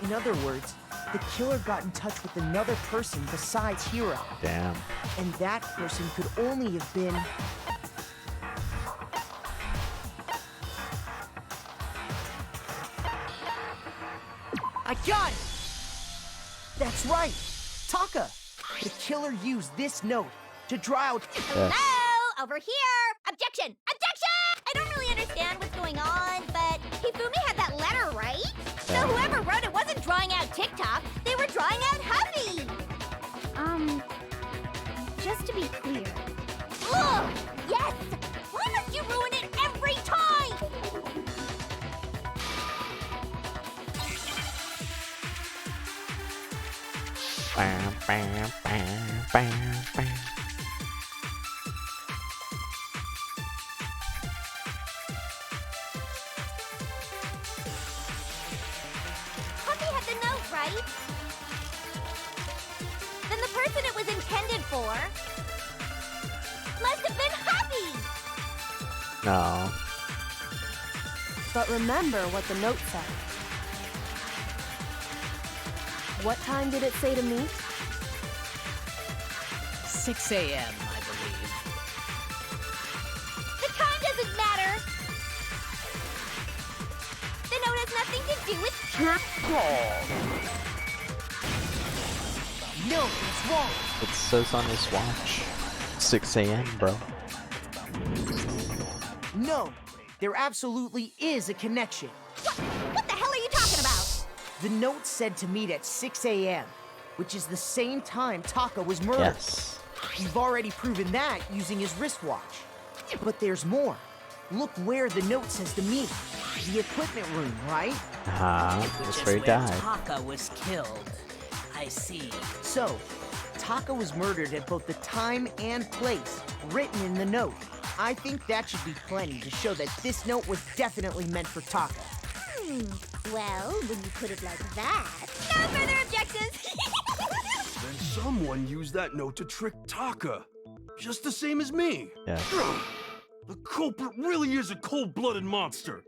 In other words, the killer got in touch with another person besides Hiro. Damn. And that person could only have been... I got it! That's right! Taka! The killer used this note to draw out... Hello? Over here! Objection! Objection! I don't really understand what's going on, but Hifumi had that letter, right? So whoever wrote it wasn't drawing out TikTok, they were drawing out Huffy! Just to be clear, Ugh! Yes! Why must you ruin it every time? Bam, bam, bam, bam, bam. Puppy had the note, right? Then the person it was intended for must have been Happy! No. But remember what the note said. What time did it say to meet? 6 a.m., I believe. The time doesn't matter! The note has nothing to do with No, it's wrong. It says on his watch. 6 a.m., bro. No, there absolutely is a connection. What the hell are you talking about? The note said to meet at 6 a.m., which is the same time Taka was murdered. Yes. You've already proven that using his wristwatch. But there's more. Look where the note says to meet. The equipment room, right? That's Which where is he where died. Taka was killed. I see. So, Taka was murdered at both the time and place written in the note. I think that should be plenty to show that this note was definitely meant for Taka. Well, when you put it like that... No further objections! Then someone used that note to trick Taka. Just the same as me. Yeah. The culprit really is a cold-blooded monster.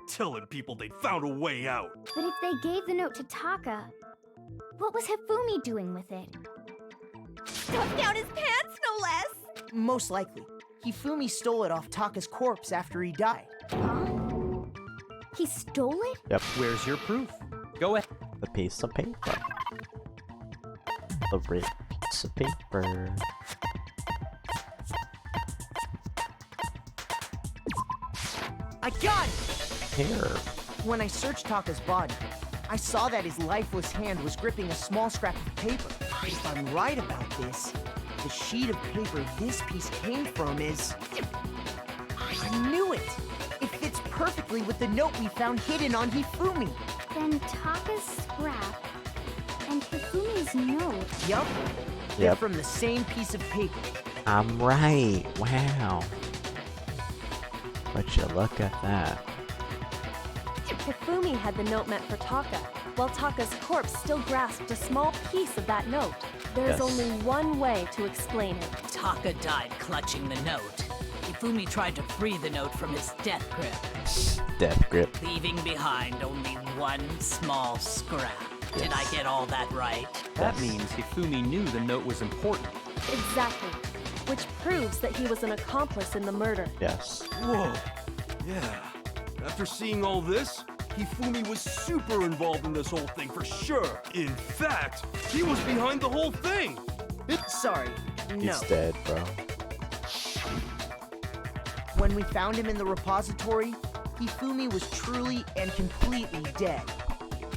Telling people they found a way out. But if they gave the note to Taka, what was Hifumi doing with it? Stuffed down his pants, no less! Most likely, Hifumi stole it off Taka's corpse after he died. Huh? He stole it? Yep. Where's your proof? Go ahead. The piece of paper. The red piece of paper. I got it! Here. When I searched Taka's body, I saw that his lifeless hand was gripping a small scrap of paper. If I'm right about this, the sheet of paper this piece came from is... I knew it! It fits perfectly with the note we found hidden on Hifumi. Then Taka's scrap and Hifumi's note. Yup. They're Yep. from the same piece of paper. I'm right. Wow. Would you look at that? Hifumi had the note meant for Taka, while Taka's corpse still grasped a small piece of that note. There's Yes. only one way to explain it. Taka died clutching the note. Ifumi tried to free the note from his death grip, Death grip. leaving behind only one small scrap. Did I get all that right? That means Hifumi knew the note was important. Exactly. Which proves that he was an accomplice in the murder. Yes. Whoa. Yeah. After seeing all this, Hifumi was super involved in this whole thing for sure. In fact, he was behind the whole thing. Sorry, no. He's dead, bro. When we found him in the repository, Hifumi was truly and completely dead.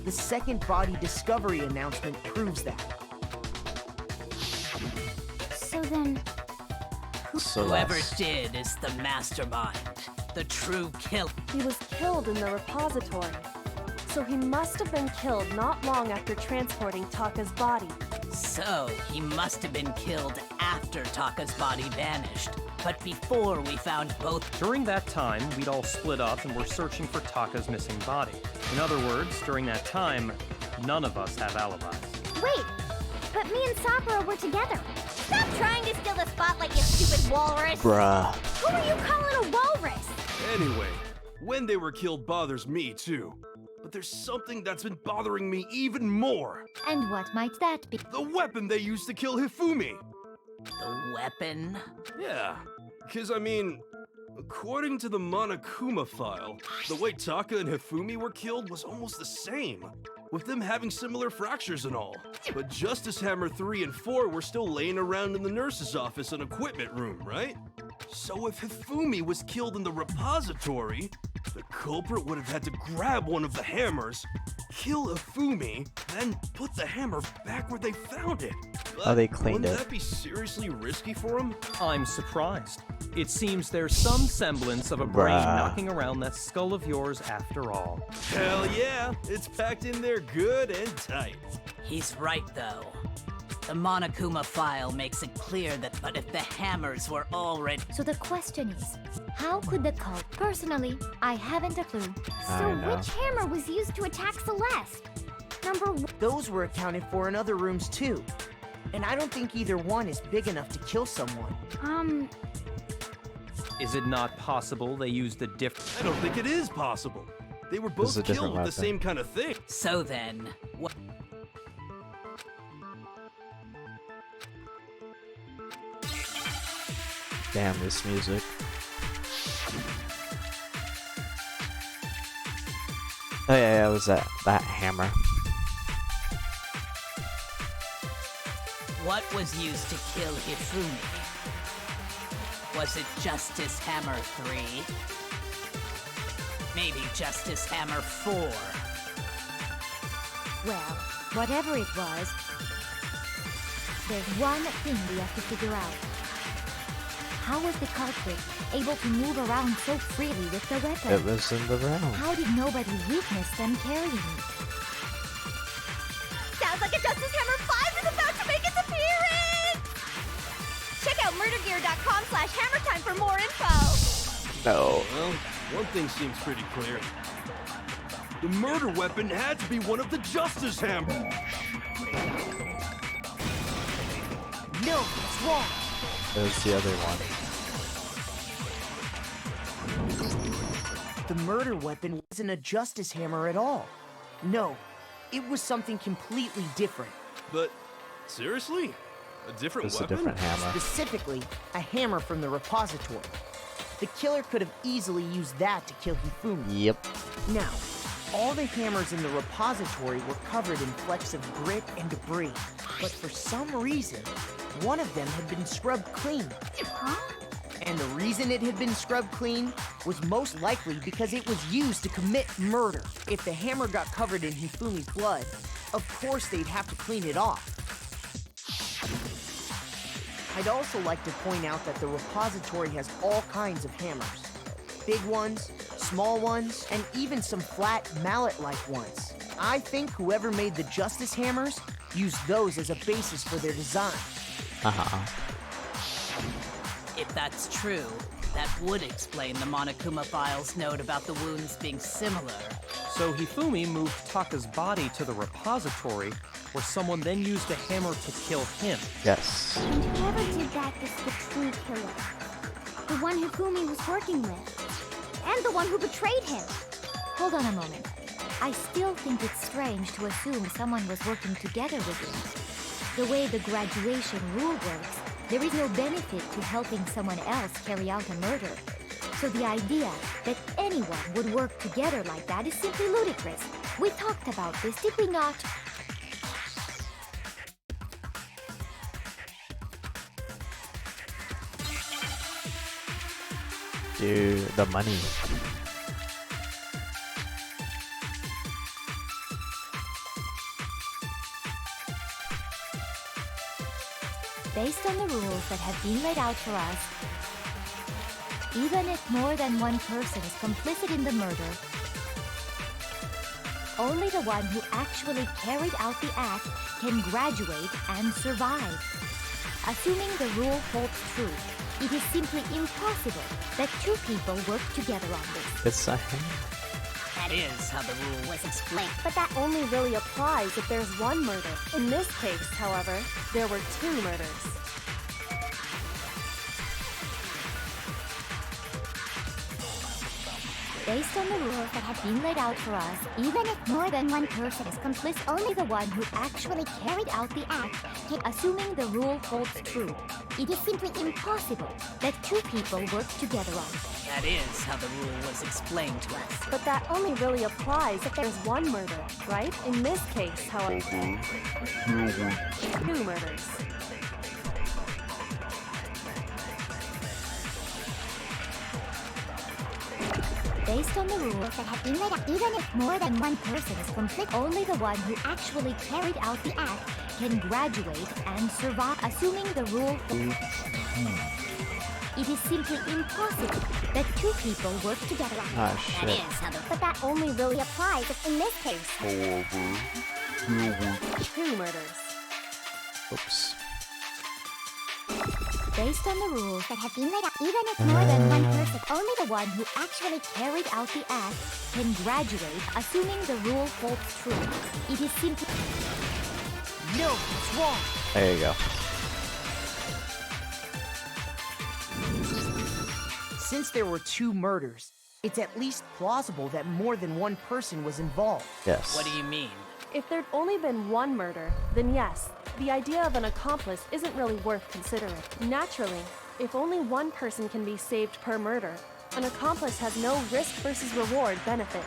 The second body discovery announcement proves that. So then, Whoever Celeste. did is the mastermind, the true killer. He was killed in the repository. So he must have been killed not long after transporting Taka's body. So he must have been killed after Taka's body vanished, but before we found both. During that time, we'd all split up and were searching for Taka's missing body. In other words, during that time, none of us have alibis. wait, but me and Sakura were together. Stop trying to steal the spotlight, you stupid walrus! Bruh. Who are you calling a walrus? Anyway, when they were killed bothers me too. But there's something that's been bothering me even more. And what might that be? The weapon they used to kill Hifumi. The weapon? Yeah, because I mean, according to the Monokuma file, the way Taka and Hifumi were killed was almost the same, with them having similar fractures and all. But Justice Hammer 3 and 4 were still laying around in the nurse's office and equipment room, right? So if Hifumi was killed in the repository, the culprit would have had to grab one of the hammers, kill Hifumi, then put the hammer back where they found it. Oh, they But cleaned wouldn't it. that be seriously risky for him? I'm surprised. It seems there's some semblance of a brain Bruh. knocking around that skull of yours after all. Hell yeah, it's packed in there good and tight. He's right, though. The Monokuma file makes it clear that, but if the hammers were already... So the question is, how could the cult... Personally, I haven't a clue. So which hammer was used to attack Celeste? Number 1. Those were accounted for in other rooms too. And I don't think either one is big enough to kill someone. Is it not possible they used a different... I don't think it is possible. They were This is both a different killed with the weapon. same kind of thing. So then, what... Damn, this music. Oh yeah, it was that hammer. What was used to kill Hifumi? Was it Justice Hammer 3? Maybe Justice Hammer 4? Well, whatever it was, there's one thing we have to figure out. How was the culprit able to move around so freely with the weapon? It was in the round. How did nobody witness them carrying it? Sounds like a Justice Hammer 5 is about to make its appearance! Check out murdergear.com/hammertime for more info! No. Well, one thing seems pretty clear. The murder weapon had to be one of the Justice Hammers. No, that's wrong. It was the other one. The murder weapon wasn't a justice hammer at all. No, it was something completely different. But, seriously? A different It's a weapon? different hammer. Specifically, a hammer from the repository. The killer could have easily used that to kill Hifumi. Yep. Now, all the hammers in the repository were covered in flecks of grit and debris, but for some reason, one of them had been scrubbed clean. And the reason it had been scrubbed clean was most likely because it was used to commit murder. If the hammer got covered in Hifumi's blood, of course they'd have to clean it off. I'd also like to point out that the repository has all kinds of hammers. Big ones, small ones, and even some flat mallet-like ones. I think whoever made the Justice Hammers used those as a basis for their design. If that's true, that would explain the Monokuma file's note about the wounds being similar. So Hifumi moved Taka's body to the repository, where someone then used a hammer to kill him. Yes. And whoever did that is the true killer. The one Hifumi was working with. And the one who betrayed him. Hold on a moment. I still think it's strange to assume someone was working together with him. The way the graduation rule works, there is no benefit to helping someone else carry out a murder. So the idea that anyone would work together like that is simply ludicrous. We talked about this, did we not? Dude, the money. Based on the rules that have been laid out for us, even if more than one person is complicit in the murder, only the one who actually carried out the act can graduate and survive. Assuming the rule holds true, it is simply impossible that two people work together on this. It's a hammer. That is how the rule was explained. But that only really applies if there's one murder. In this case, however, there were two murders. Based on the rules that have been laid out for us, even if more than one person is complicit, only the one who actually carried out the act can, assuming the rule holds true. It is simply impossible that two people work together on it. That is how the rule was explained to us. But that only really applies if there's one murder, right? In this case, however, two murders. Based on the rules that have been laid out, even if more than one person is complicit, only the one who actually carried out the act can graduate and survive, assuming the rule. It is simply impossible that two people work together on it. Ah, That shit. is how the... But that only really applies if in this case... Two murders. Oops. Based on the rules that have been laid out, even if more than one person, only the one who actually carried out the act can graduate, assuming the rule holds true. It is simply... No, it's wrong. There you go. Since there were 2 murders, it's at least plausible that more than one person was involved. Yes. What do you mean? If there'd only been one murder, then yes, the idea of an accomplice isn't really worth considering. Naturally, if only one person can be saved per murder, an accomplice has no risk versus reward benefit.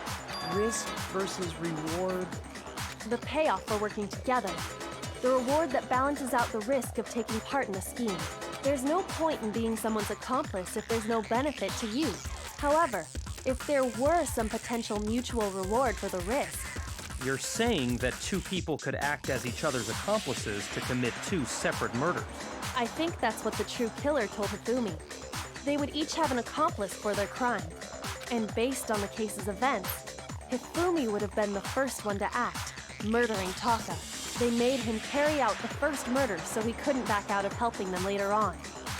Risk versus reward. The payoff for working together. The reward that balances out the risk of taking part in a scheme. There's no point in being someone's accomplice if there's no benefit to you. However, if there were some potential mutual reward for the risk, You're saying that 2 people could act as each other's accomplices to commit 2 separate murders. I think that's what the true killer told Hifumi. They would each have an accomplice for their crime. And based on the case's events, Hifumi would have been the first one to act, murdering Taka. They made him carry out the first murder so he couldn't back out of helping them later on.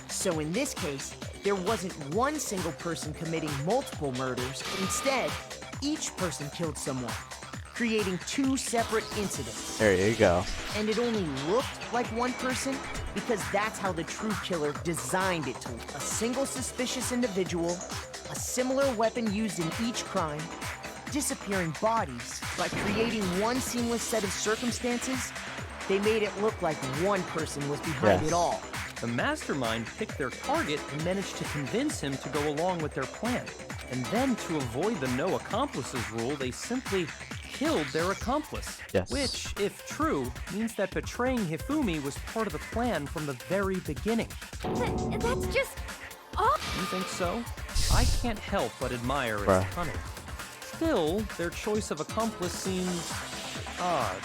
So in this case, there wasn't one single person committing multiple murders. Instead, each person killed someone, creating 2 separate incidents. There you go. And it only looked like one person because that's how the true killer designed it to. A single suspicious individual, a similar weapon used in each crime, disappearing bodies. By creating one seamless set of circumstances, they made it look like one person was behind it all. The mastermind picked their target and managed to convince him to go along with their plan. And then, to avoid the no accomplices rule, they simply killed their accomplice. Yes. Which, if true, means that betraying Hifumi was part of the plan from the very beginning. That's just... Oh! You think so? I can't help but admire its Bruh. cunning. Still, their choice of accomplice seems odd.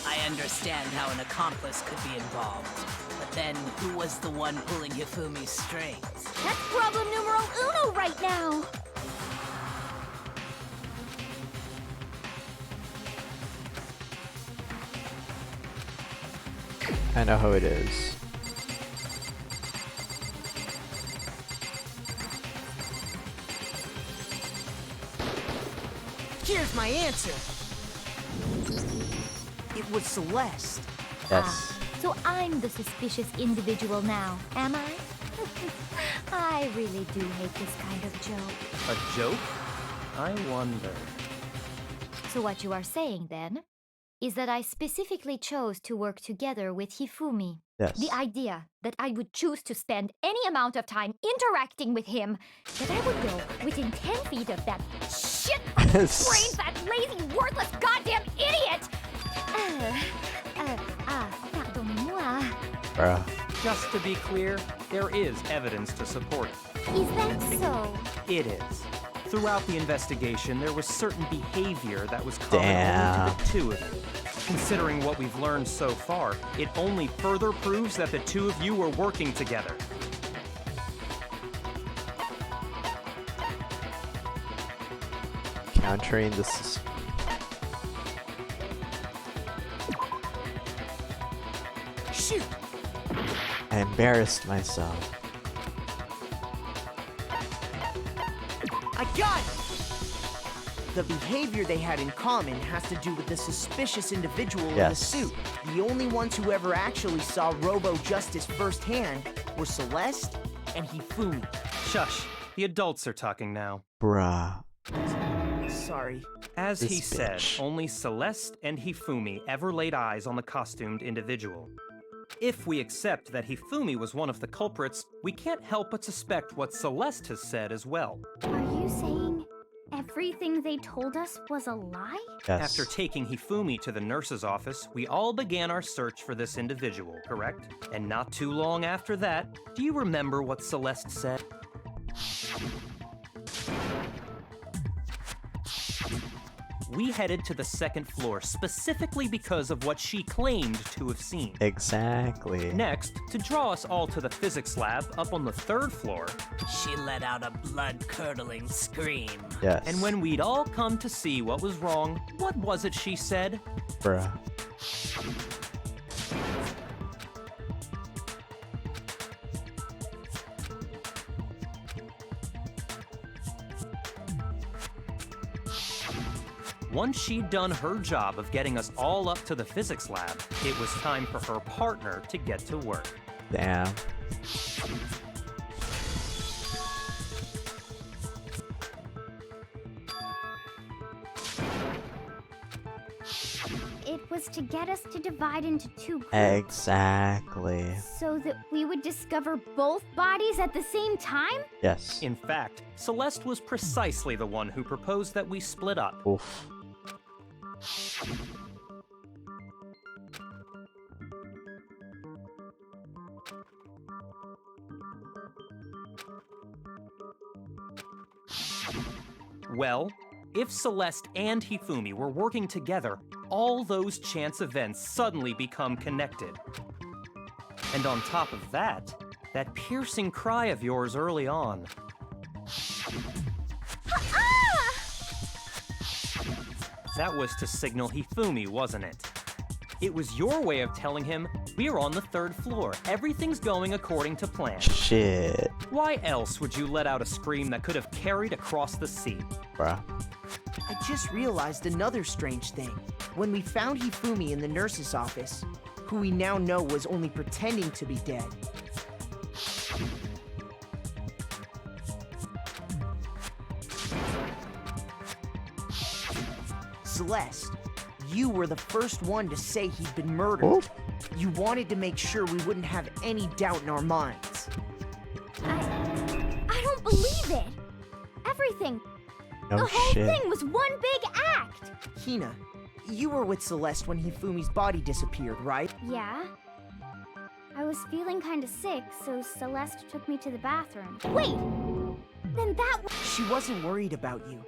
I understand how an accomplice could be involved. But then, who was the one pulling Hifumi's strings? That's problem numero uno right now! I know how it is. Here's my answer. It was Celeste. Yes. So I'm the suspicious individual now, am I? I really do hate this kind of joke. A joke? I wonder. So what you are saying, then, is that I specifically chose to work together with Hifumi. Yes. The idea that I would choose to spend any amount of time interacting with him, that I would go within 10 feet of that shit-brained, fat, lazy, worthless, goddamn idiot! Pardonnez-moi. Bruh. Just to be clear, there is evidence to support it. Is that so? It is. Throughout the investigation, there was certain behavior that was common only Damn. to the 2 of you. Considering what we've learned so far, it only further proves that the 2 of you were working together. Countering this. Shoot! I embarrassed myself. I got it! The behavior they had in common has to do with the suspicious individual in the Yes. suit. The only ones who ever actually saw Robo-Justice firsthand were Celeste and Hifumi. Shush. The adults are talking now. Bruh. Sorry. As he This said, bitch. only Celeste and Hifumi ever laid eyes on the costumed individual. If we accept that Hifumi was one of the culprits, we can't help but suspect what Celeste has said as well. Are you saying everything they told us was a lie? Yes. After taking Hifumi to the nurse's office, we all began our search for this individual, correct? And not too long after that, do you remember what Celeste said? we headed to the second floor specifically because of what she claimed to have seen. Exactly. Next, to draw us all to the physics lab up on the third floor. She let out a blood-curdling scream. Yes. And when we'd all come to see what was wrong, what was it she said? Bruh. Once she'd done her job of getting us all up to the physics lab, it was time for her partner to get to work. Damn. It was to get us to divide into two groups. Exactly. So that we would discover both bodies at the same time? Yes. In fact, Celeste was precisely the one who proposed that we split up. Oof. Well, if Celeste and Hifumi were working together, all those chance events suddenly become connected. And on top of that, that piercing cry of yours early on. That was to signal Hifumi, wasn't it? It was your way of telling him, we're on the third floor, everything's going according to plan. Shit. Why else would you let out a scream that could have carried across the sea? Bruh. I just realized another strange thing. When we found Hifumi in the nurse's office, who we now know was only pretending to be dead, Celeste, you were the first one to say he'd been murdered. Oh. You wanted to make sure we wouldn't have any doubt in our minds. I don't believe it. Everything. No the whole shit. thing was one big act. Hina, you were with Celeste when Hifumi's body disappeared, right? Yeah. I was feeling kind of sick, so Celeste took me to the bathroom. Wait! Then that She wasn't worried about you.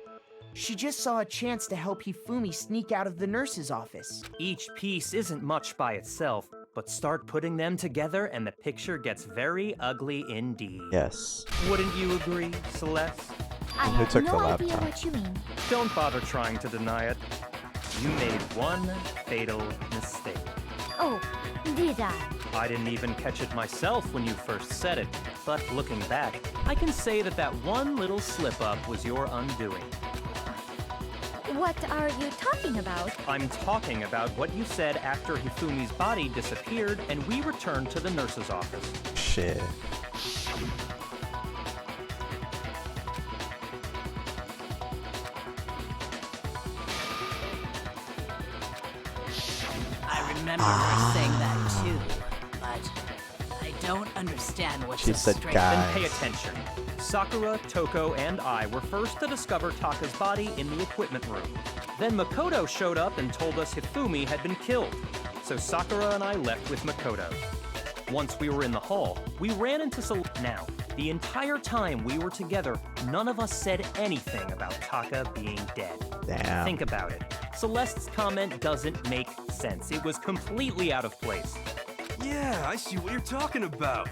She just saw a chance to help Hifumi sneak out of the nurse's office. Each piece isn't much by itself, but start putting them together and the picture gets very ugly indeed. Yes. Wouldn't you agree, Celeste? I Who have took no the idea laptop? what you mean. Don't bother trying to deny it. You made one fatal mistake. Oh, did I? I didn't even catch it myself when you first said it, but looking back, I can say that that one little slip-up was your undoing. What are you talking about? I'm talking about what you said after Hifumi's body disappeared and we returned to the nurse's office. Shit. I remember her saying that too, but I don't understand what's She so said strange. guy. Then pay attention. Sakura, Toko, and I were first to discover Taka's body in the equipment room. Then Makoto showed up and told us Hifumi had been killed. So Sakura and I left with Makoto. Once we were in the hall, we ran into Now, the entire time we were together, none of us said anything about Taka being dead. Damn. Think about it. Celeste's comment doesn't make sense. It was completely out of place. Yeah, I see what you're talking about.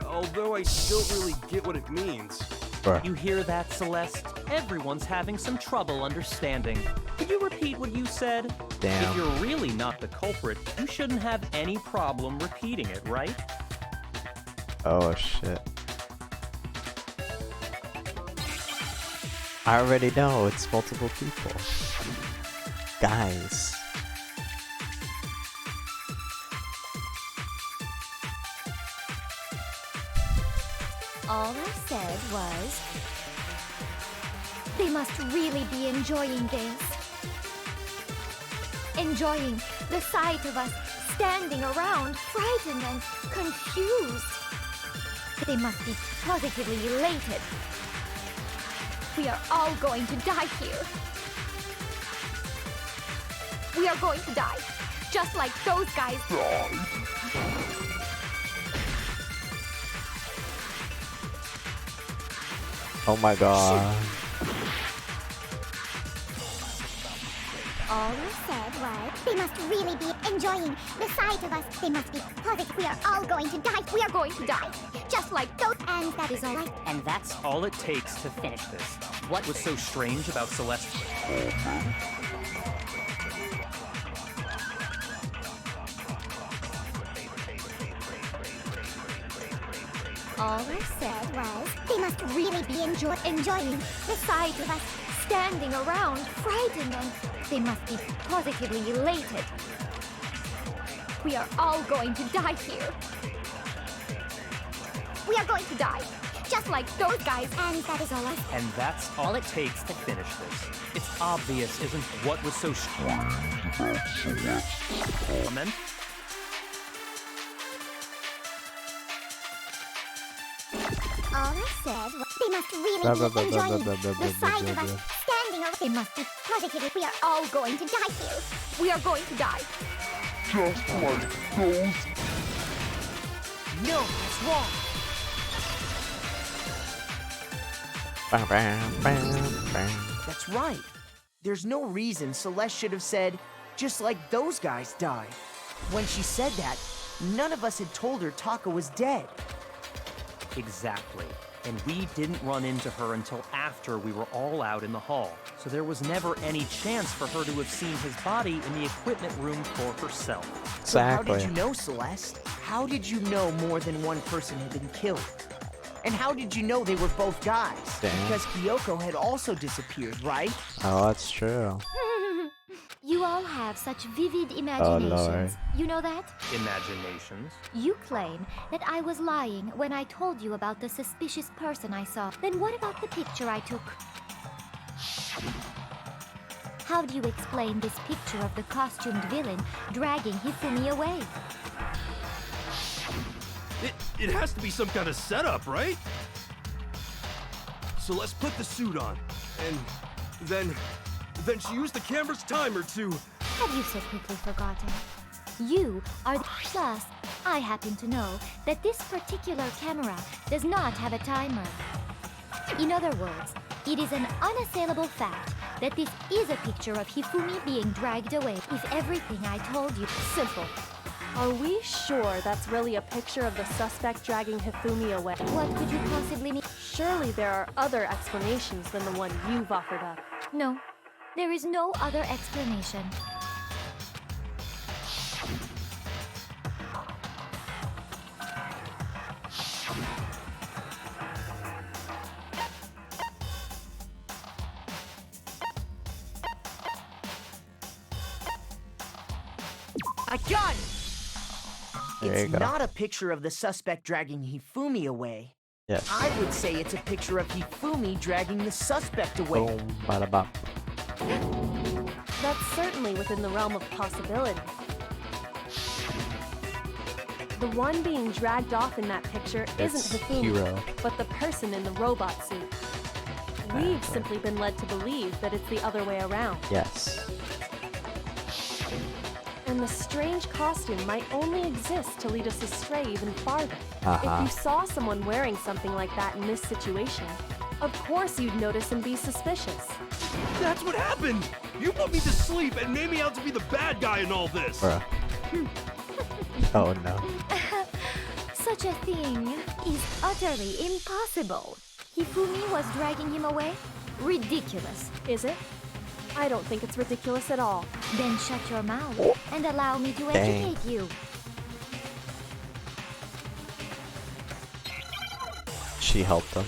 Although I don't really get what it means. Bruh. You hear that, Celeste? Everyone's having some trouble understanding. Could you repeat what you said? Damn. If you're really not the culprit, you shouldn't have any problem repeating it, right? Oh shit. I already know it's multiple people. Guys. All I said was, they must really be enjoying this. Enjoying the sight of us standing around, frightened and confused. They must be positively elated. We are all going to die here. We are going to die, just like those guys. Oh my god. All I said was, they must really be enjoying the sight of us. They must be positive. We are all going to die. We are going to die. Just like those. And that is all right. And that's All it takes to finish this. What was so strange about Celeste? All I said was, they must really be enjoying the sight of us standing around, frightened, and they must be positively elated. We are all going to die here. We are going to die, just like those guys, and that is all I said. And that's all it takes to finish this. It's obvious, isn't what was so strange about Celeste? Comment? All I said was, they must really be enjoying the sight of us standing around. They must be positive. We are all going to die here. We are going to die. Just like those. no, that's wrong. Bam, bam, bam, bam. That's right. There's no reason Celeste should have said, just like those guys died. When she said that, none of us had told her Taka was dead. Exactly. And we didn't run into her until after we were all out in the hall. So there was never any chance for her to have seen his body in the equipment room for herself. So how Exactly. did you know, Celeste? How did you know more than one person had been killed? And how did you know they were both guys? Damn. Because Kyoko had also disappeared, right? Oh, that's true. You all have such vivid Lord. imaginations. You know that? Imaginations. You claim that I was lying when I told you about the suspicious person I saw. Then what about the picture I took? How do you explain this picture of the costumed villain dragging Hifumi away? It has to be some kind of setup, right? So let's put the suit on, and then she used the camera's timer to... Have you so quickly forgotten? You are the... Plus, I happen to know that this particular camera does not have a timer. In other words, it is an unassailable fact that this is a picture of Hifumi being dragged away. If everything I told you... Simple. Are we sure that's really a picture of the suspect dragging Hifumi away? What could you possibly mean? Surely there are other explanations than the one you've offered up. No, there is no other explanation. I got it! There you It's go. not a picture of the suspect dragging Hifumi away. Yes. I would say it's a picture of Hifumi dragging the suspect away. Boom, bada bop. That's certainly within the realm of possibility. The one being dragged off in that picture It's isn't Hifumi, Hiro. but the person in the robot suit. We've Exactly. simply been led to believe that it's the other way around. Yes. And the strange costume might only exist to lead us astray even farther. Uh-huh. If you saw someone wearing something like that in this situation, of course you'd notice and be suspicious. That's what happened! You put me to sleep and made me out to be the bad guy in all this! Bruh. Oh no. Such a thing is utterly impossible. Hifumi was dragging him away? Ridiculous. Is it? I don't think it's ridiculous at all. Then shut your mouth and allow me to Dang. educate you. She helped him.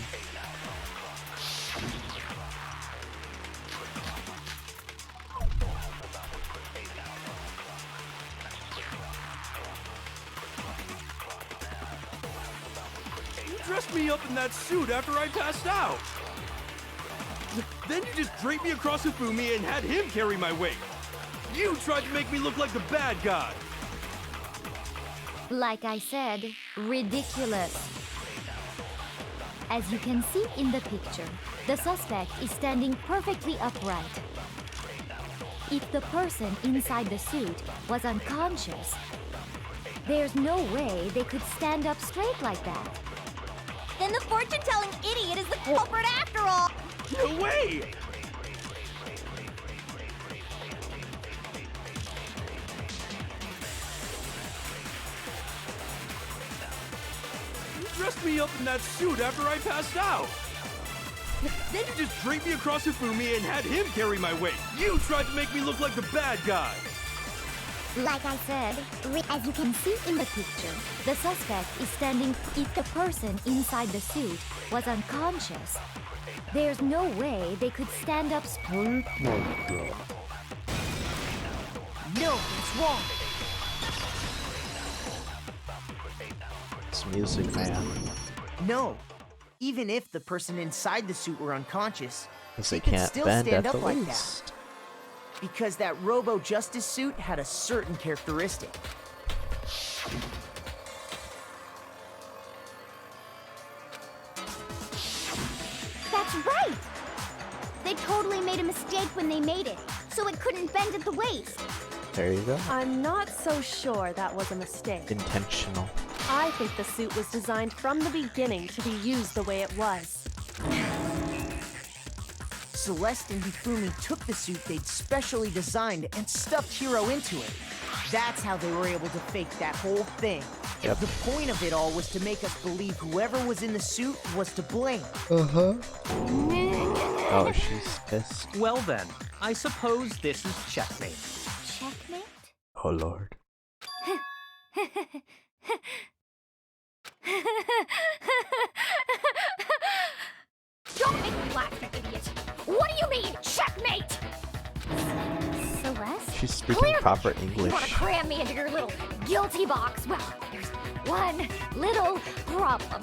You dressed me up in that suit after I passed out! Then you just draped me across Hifumi and had him carry my weight! You tried to make me look like the bad guy! Like I said, ridiculous. As you can see in the picture, the suspect is standing perfectly upright. If the person inside the suit was unconscious, there's no way they could stand up straight like that. Then the fortune-telling idiot is the culprit after all! No way! dressed me up in that suit after I passed out. Then you just draped me across Hifumi and had him carry my weight. You tried to make me look like the bad guy. Like I said, as you can see in the picture, the suspect is standing if the person inside the suit was unconscious. There's no way they could stand up straight like that. No, it's wrong. It's music, man. No. Even if the person inside the suit were unconscious, Because they they could can't still bend stand at up the like that. waist. Because that Robo-Justice suit had a certain characteristic. That's right! They totally made a mistake when they made it, so it couldn't bend at the waist. There you go. I'm not so sure that was a mistake. Intentional. I think the suit was designed from the beginning to be used the way it was. Celeste and Hifumi took the suit they'd specially designed and stuffed Hiro into it. That's how they were able to fake that whole thing. Yep. The point of it all was to make us believe whoever was in the suit was to blame. Oh, she's pissed. Well then, I suppose this is checkmate. Checkmate? Oh lord. Don't make me laugh, you idiot! What do you mean, checkmate? Celeste? She's speaking Clearly, proper You want English. to cram me into your little guilty box? Well, there's one little problem.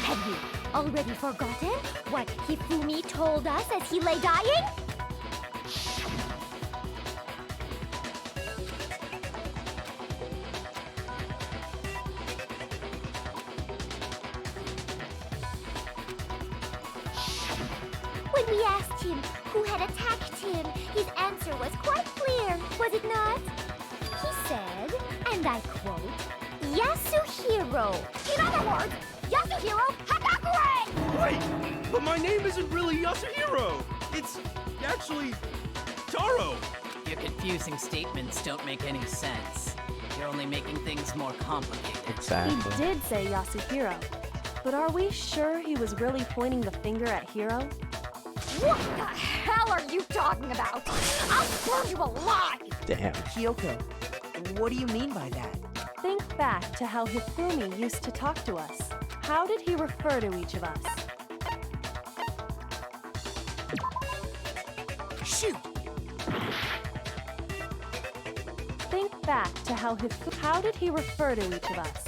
Have you already forgotten what Hifumi told us as he lay dying? When we asked him who had attacked him, his answer was quite clear, was it not? He said, and I quote, Yasuhiro. In other words, Yasuhiro Hagakure! Wait, but my name isn't really Yasuhiro. It's actually Taro. Your confusing statements don't make any sense. You're only making things more complicated. He Exactly. did say Yasuhiro, but are we sure he was really pointing the finger at Hiro? What the hell are you talking about? I'll burn you alive! Damn. Kyoko, what do you mean by that? Think back to how Hifumi used to talk to us. How did he refer to each of us? Shoot! Think back to how did he refer to each of us?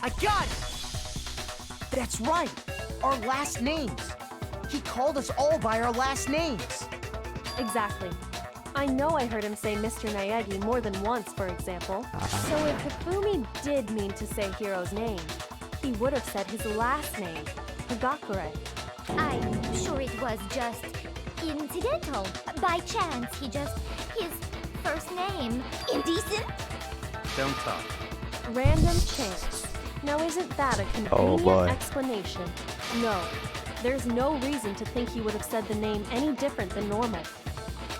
I got it! That's right! Our last names! He called us all by our last names! Exactly. I know I heard him say Mr. Naegi more than once, for example. So if Hifumi did mean to say Hiro's name, he would have said his last name, Hagakure. I'm sure it was just incidental. By chance, his first name. Indecent? Don't talk. Random chance. Now isn't that a Oh, convenient boy. explanation? No. There's no reason to think he would have said the name any different than normal.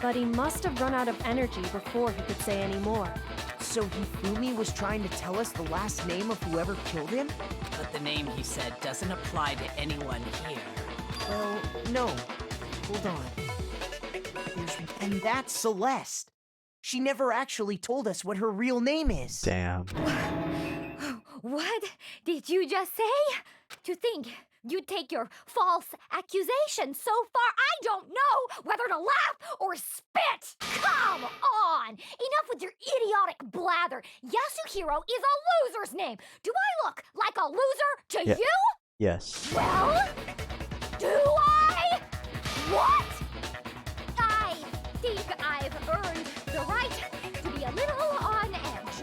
But he must have run out of energy before he could say any more. So Hifumi was trying to tell us the last name of whoever killed him? But the name he said doesn't apply to anyone here. Well, no. Hold on. And that's Celeste. She never actually told us what her real name is. Damn. What did you just say? To think you'd take your false accusation so far, I don't know whether to laugh or spit! Come on! Enough with your idiotic blather! Yasuhiro is a loser's name! Do I look like a loser to Yeah. you? Yes. Well, do I? What? I think I've earned the right to be a little on edge.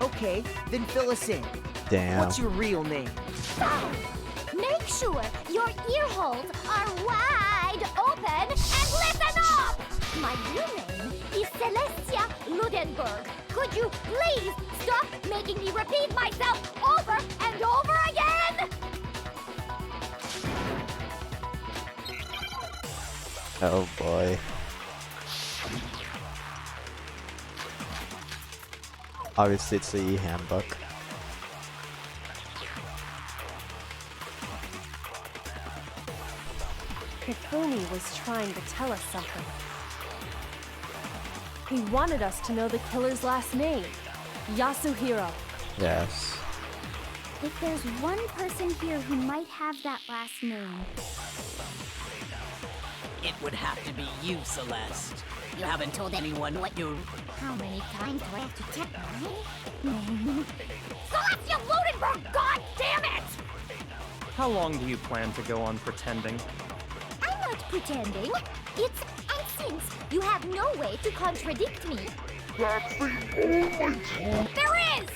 Okay, then fill us in. Damn. What's your real name? Make sure your ear holes are wide open and listen up! My real name is Celestia Ludenberg. Could you please stop making me repeat myself over and over again? Oh boy. Obviously it's the handbook. Hifumi was trying to tell us something. He wanted us to know the killer's last name, Yasuhiro. Yes. If there's one person here who might have that last name, It would have to be you, Celeste. You haven't told anyone what you... how many times do I have to check my name? Celestia Ludenberg, god damn it! How long do you plan to go on pretending? I'm not pretending. It's and since you have no way to contradict me. That's the only time. There is!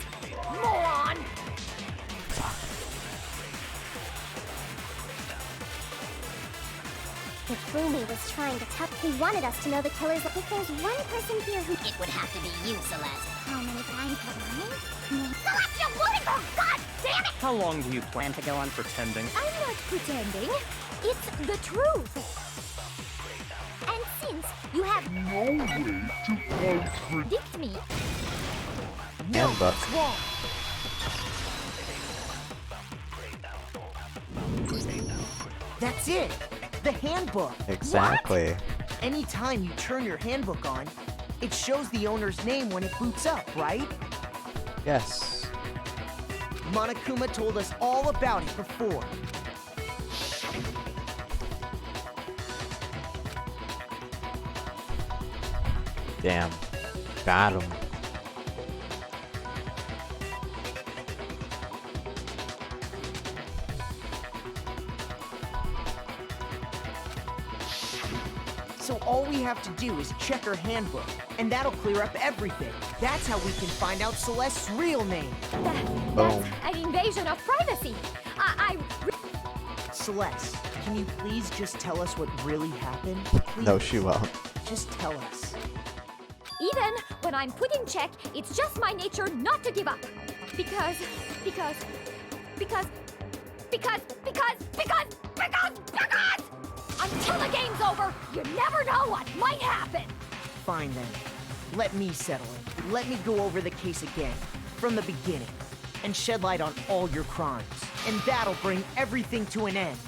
Moron! Hifumi was trying to tell. He wanted us to know the killer's. If there's one person here who. It would have to be you, Celeste. How many times have I? Name? Celestia Ludenberg, god damn it! How long do you plan to go on pretending? I'm not pretending. It's the truth. And since you have No way to contradict me, Handbook. What's wrong? That's it! The handbook! Exactly. Anytime you turn your handbook on, it shows the owner's name when it boots up, right? Yes. Monokuma told us all about it before. Damn. Got him. So all we have to do is check her handbook, and that'll clear up everything. That's how we can find out Celeste's real name. Boom. that's an invasion of privacy. Celeste, can you please just tell us what really happened? Please. No, she won't. Just tell us. Even when I'm put in check, it's just my nature not to give up. Because Until the game's over, you never know what might happen! Fine then. Let me settle it. Let me go over the case again, from the beginning, and shed light on all your crimes. And that'll bring everything to an end.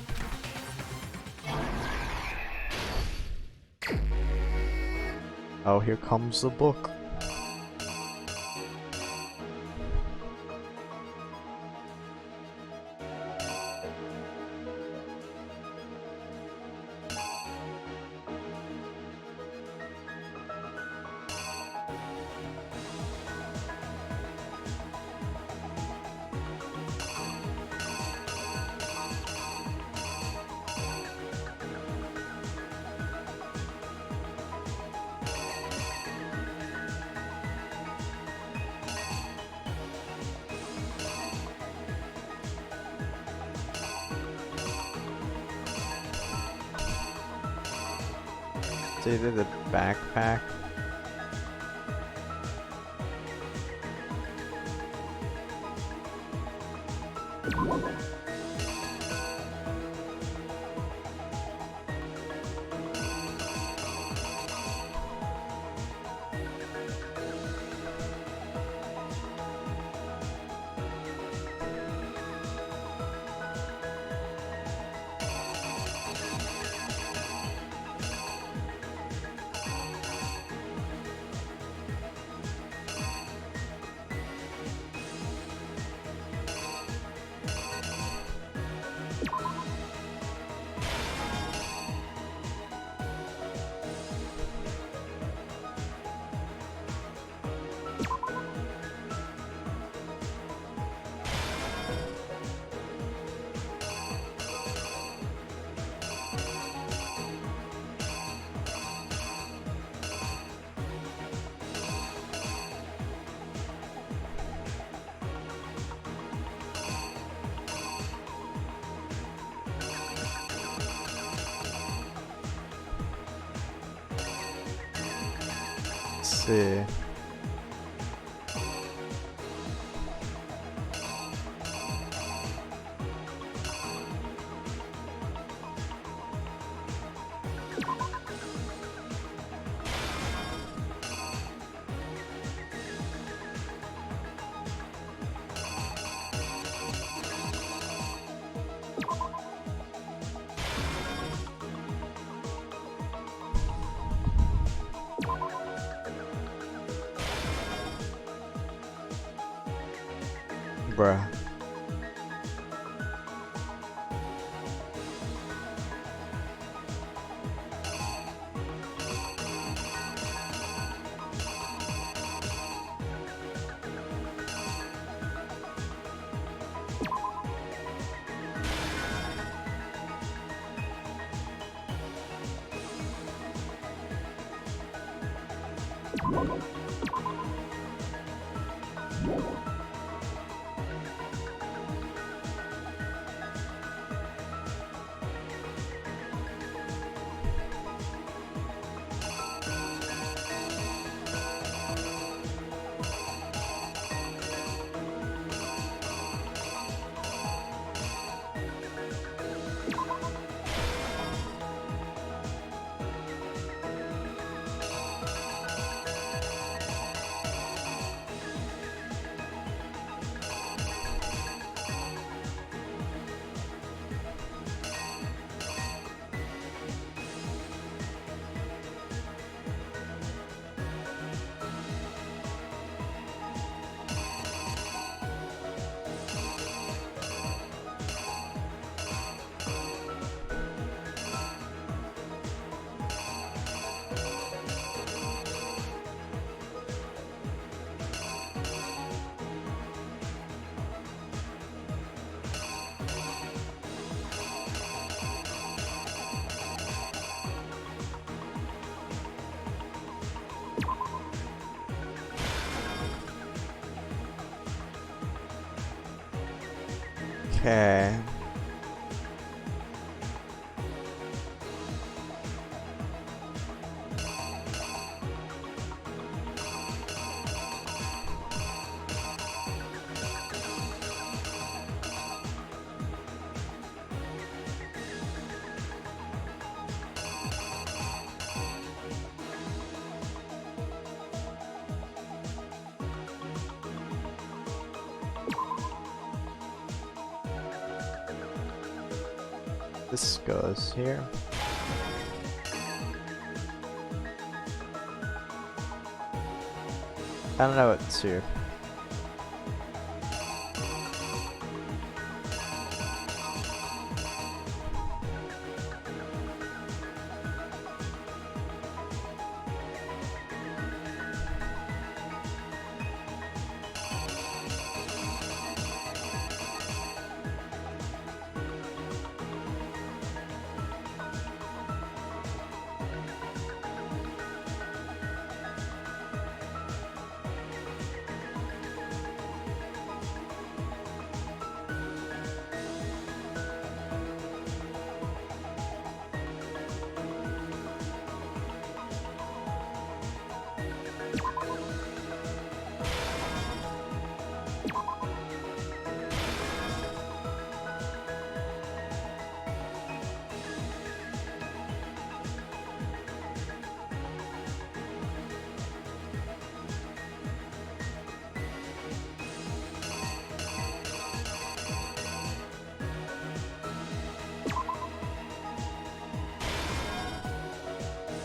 Oh, here comes the book. It's either the backpack. Let's see. Bruh. Okay. This goes here. I don't know what to.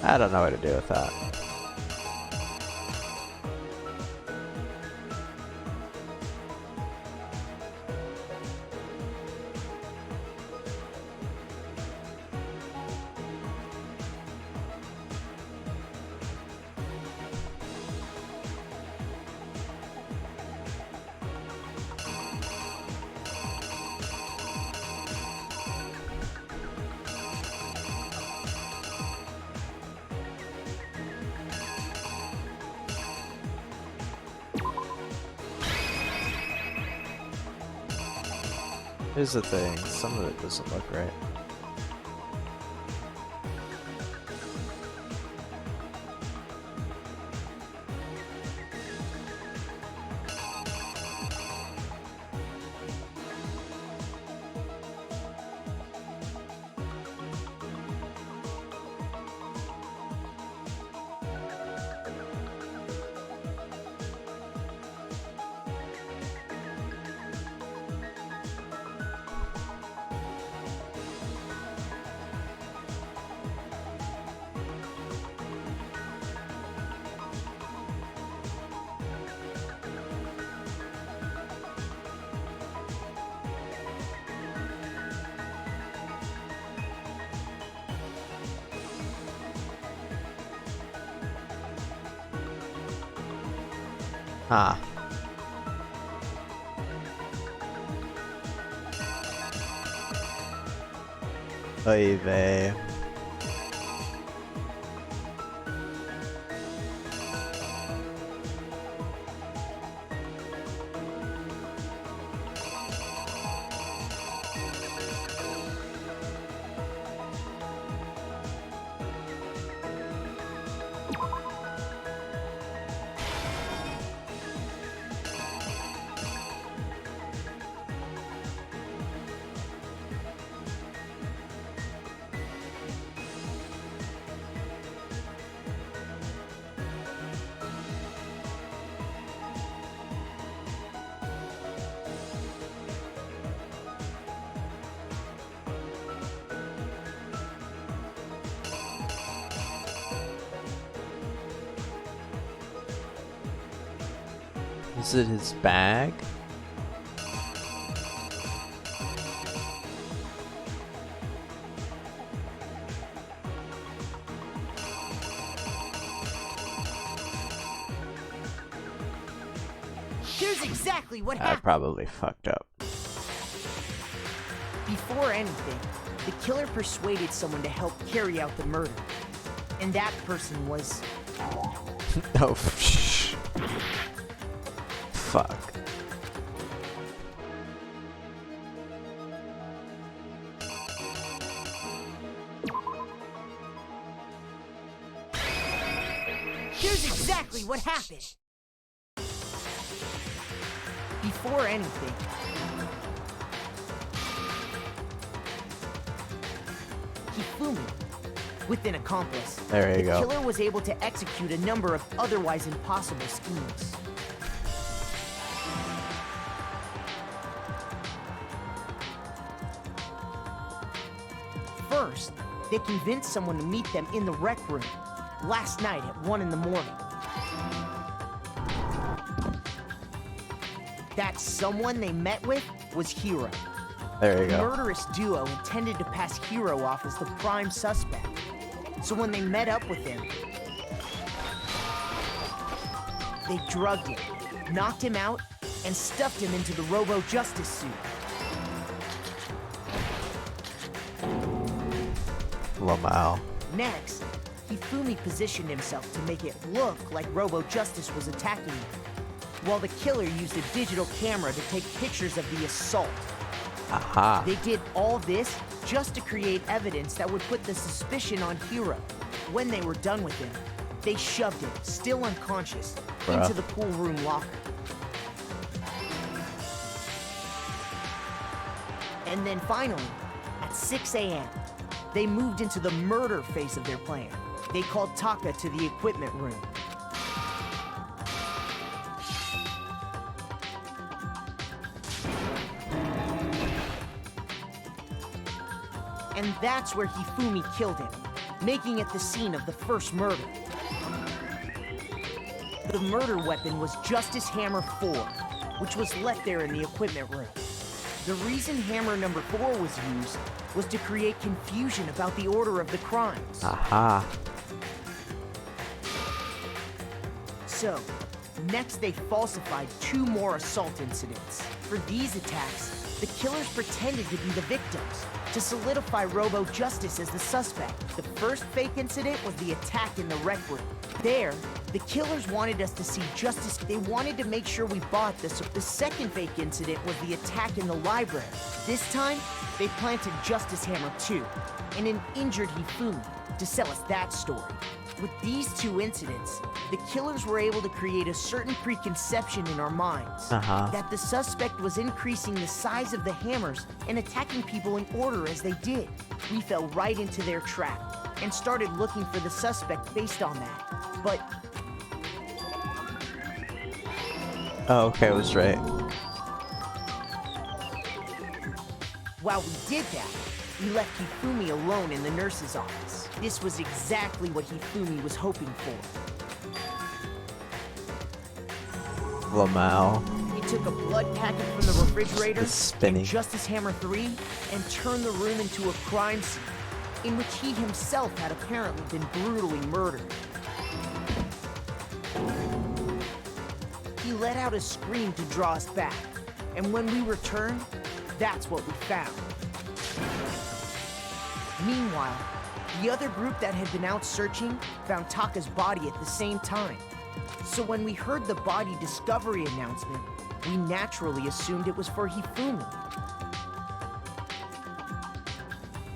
I don't know what to do with that. Here's the thing, some of it doesn't look right. Ah. Oy vey. Is it his bag? Here's exactly what I happened. probably fucked up. Before anything, the killer persuaded someone to help carry out the murder. And that person was... Oh, shh. Fuck. Here's exactly what happened. Before anything, Hifumi, with an accomplice, There you the go. killer was able to execute a number of otherwise impossible schemes. First, they convinced someone to meet them in the rec room last night at 1 in the morning. That someone they met with was Hiro. There you The go. murderous duo intended to pass Hiro off as the prime suspect. So when they met up with him, they drugged him, knocked him out, and stuffed him into the Robo-Justice suit. Lamau. Next, Hifumi positioned himself to make it look like Robo-Justice was attacking him, while the killer used a digital camera to take pictures of the assault. Aha. They did all this just to create evidence that would put the suspicion on Hiro. When they were done with him, they shoved him, still unconscious, Bruh. into the pool room locker. And then finally, at 6 a.m., they moved into the murder phase of their plan. They called Taka to the equipment room. And that's where Hifumi killed him, making it the scene of the first murder. The murder weapon was Justice Hammer 4, which was left there in the equipment room. The reason Hammer number 4 was used was to create confusion about the order of the crimes. Aha. So, next they falsified 2 more assault incidents. For these attacks, the killers pretended to be the victims, to solidify Robo-Justice as the suspect. The first fake incident was the attack in the rec room. There, the killers wanted us to see Justice. They wanted to make sure we bought this. The second fake incident was the attack in the library. This time, they planted Justice Hammer 2 and an injured Hifumi to sell us that story. With these 2 incidents, the killers were able to create a certain preconception in our minds that the suspect was increasing the size of the hammers and attacking people in order as they did. We fell right into their trap and started looking for the suspect based on that. But Oh, okay, I was right. while we did that, we left Hifumi alone in the nurse's office. This was exactly what Hifumi was hoping for. Lamau. He took a blood packet from the refrigerator It's spinning. and Justice Hammer 3 and turned the room into a crime scene in which he himself had apparently been brutally murdered. He let out a scream to draw us back. And when we returned, that's what we found. Meanwhile, the other group that had been out searching found Taka's body at the same time. So when we heard the body discovery announcement, we naturally assumed it was for Hifumi.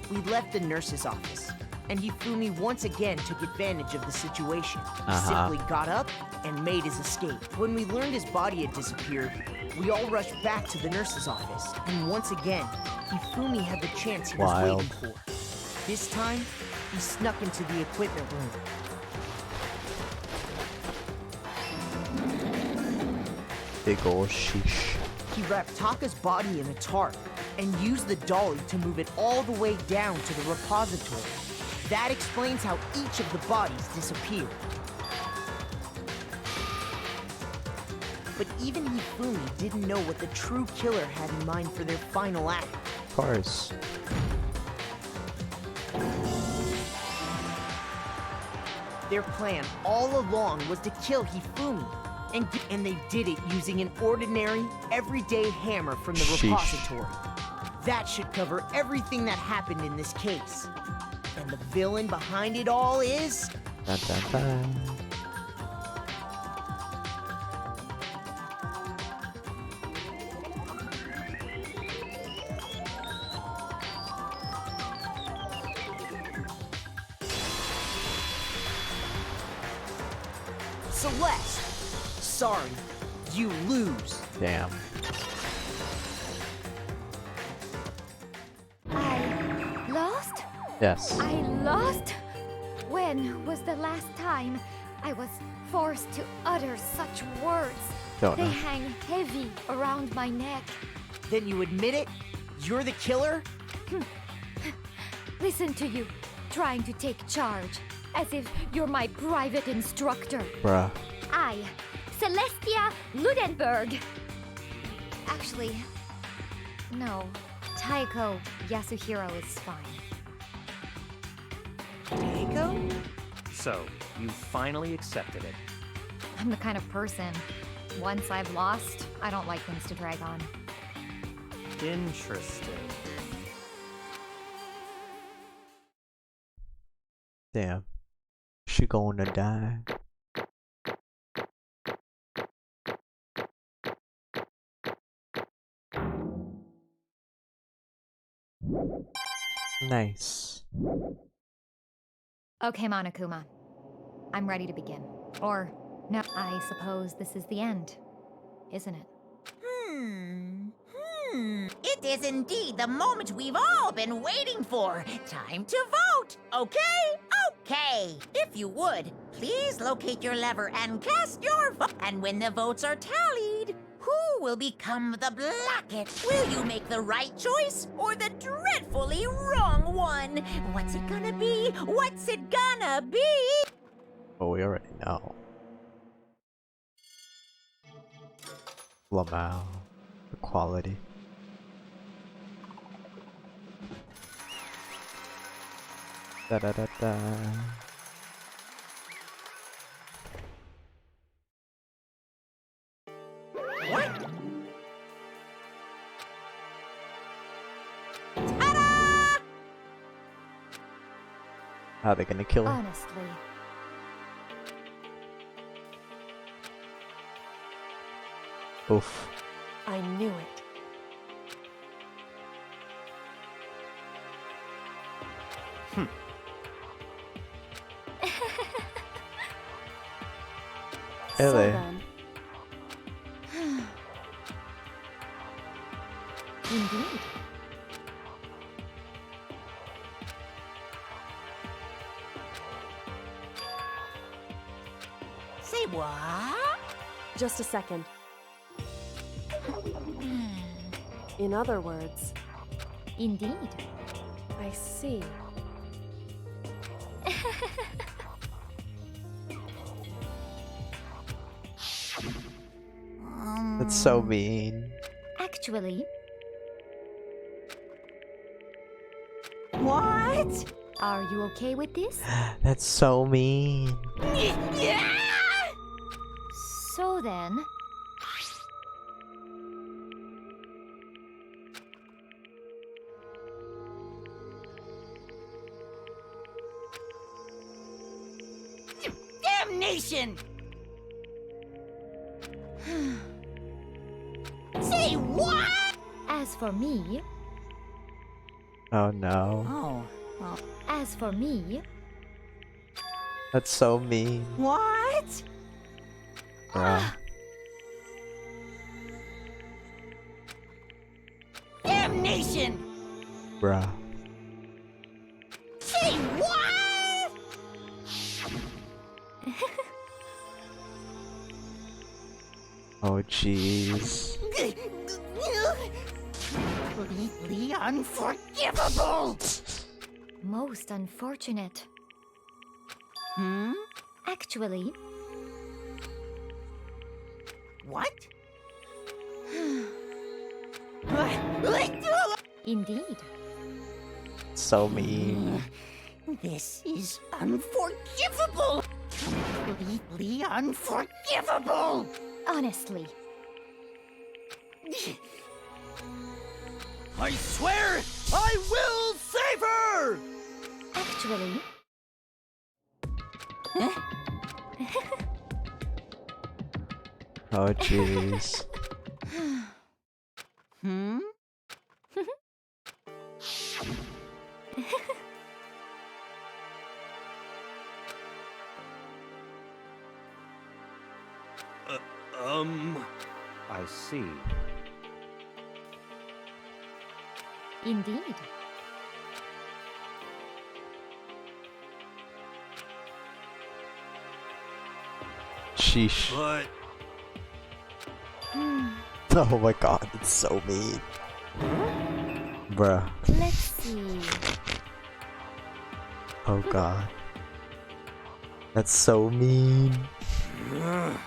We left the nurse's office, and Hifumi once again took advantage of the situation. He simply got up and made his escape. When we learned his body had disappeared, we all rushed back to the nurse's office, and once again, Hifumi had the chance he was waiting for. This time, he snuck into the equipment room. Big ol' sheesh. He wrapped Taka's body in a tarp and used the dolly to move it all the way down to the repository. That explains how each of the bodies disappeared. But even Hifumi didn't know what the true killer had in mind for their final act. Of course. Their plan all along was to kill Hifumi, and they did it using an ordinary, everyday hammer from the repository. That should cover everything that happened in this case. And the villain behind it all is... Dun, dun, dun. Celeste! Sorry, you lose. Damn. I lost? Yes. I lost? When was the last time I was forced to utter such words? Don't They know. hang heavy around my neck. Then you admit it? You're the killer? Listen to you, trying to take charge, as if you're my private instructor. Bruh. I, Celestia Ludenberg. Actually, no. Taiko Yasuhiro is fine. Taiko? So, you finally accepted it. I'm the kind of person, once I've lost, I don't like things to drag on. Interesting. Damn. She gonna die. Nice. Okay, Monokuma. I'm ready to begin. Or, no, I suppose this is the end, isn't it? It is indeed the moment we've all been waiting for. Time to vote. Okay. If you would, please locate your lever and cast your vote. And when the votes are tallied, who will become the Blacket? Will you make the right choice or the dreadfully wrong one? What's it gonna be? What's it gonna be? Oh, we already know. Lamau. Equality. Da da da da. What? Ta-da! How are they gonna kill her? Honestly, Oof. I knew it. So Really? then, indeed. Say what? just a second. In other words, Indeed. I see. That's so mean. Actually, What? are you okay with this? That's so mean. Yeah! So then, Damnation! Say what? As for me, Oh no. Oh, well, as for me, That's so mean. what? Bruh. Damnation! Bruh. Say what? Oh jeez. Completely unforgivable! most unfortunate. Hmm? Actually, What? indeed. So mean. This is unforgivable! Completely unforgivable! Honestly, I swear I will save her! actually, Oh jeez. Hmm? I see. indeed. Sheesh. But Oh my god, it's so mean. Bruh. Let's see. Oh god. That's so mean. Well,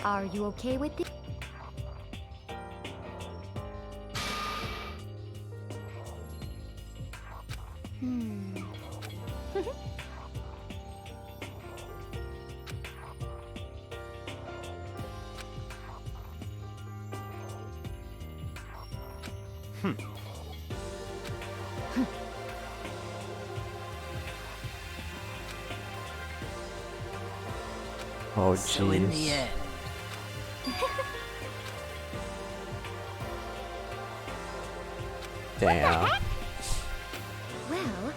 Are you okay with this? Oh so in the jeez. end, Damn. Well,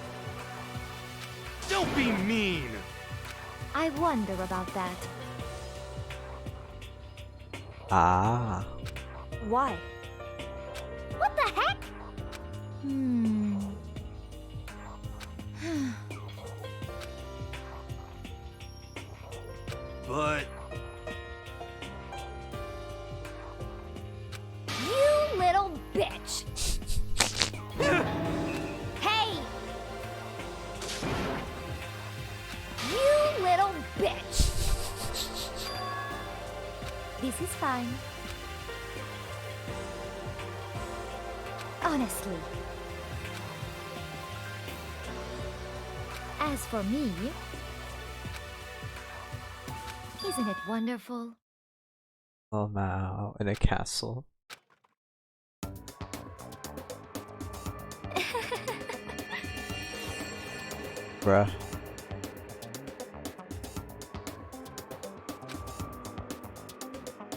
don't be mean! I wonder about that. Ah. Why? What the heck? Hmm. But You little bitch! Hey! You little bitch! This is fine. Honestly. As for me, isn't it wonderful? Oh wow. In a castle. Bruh.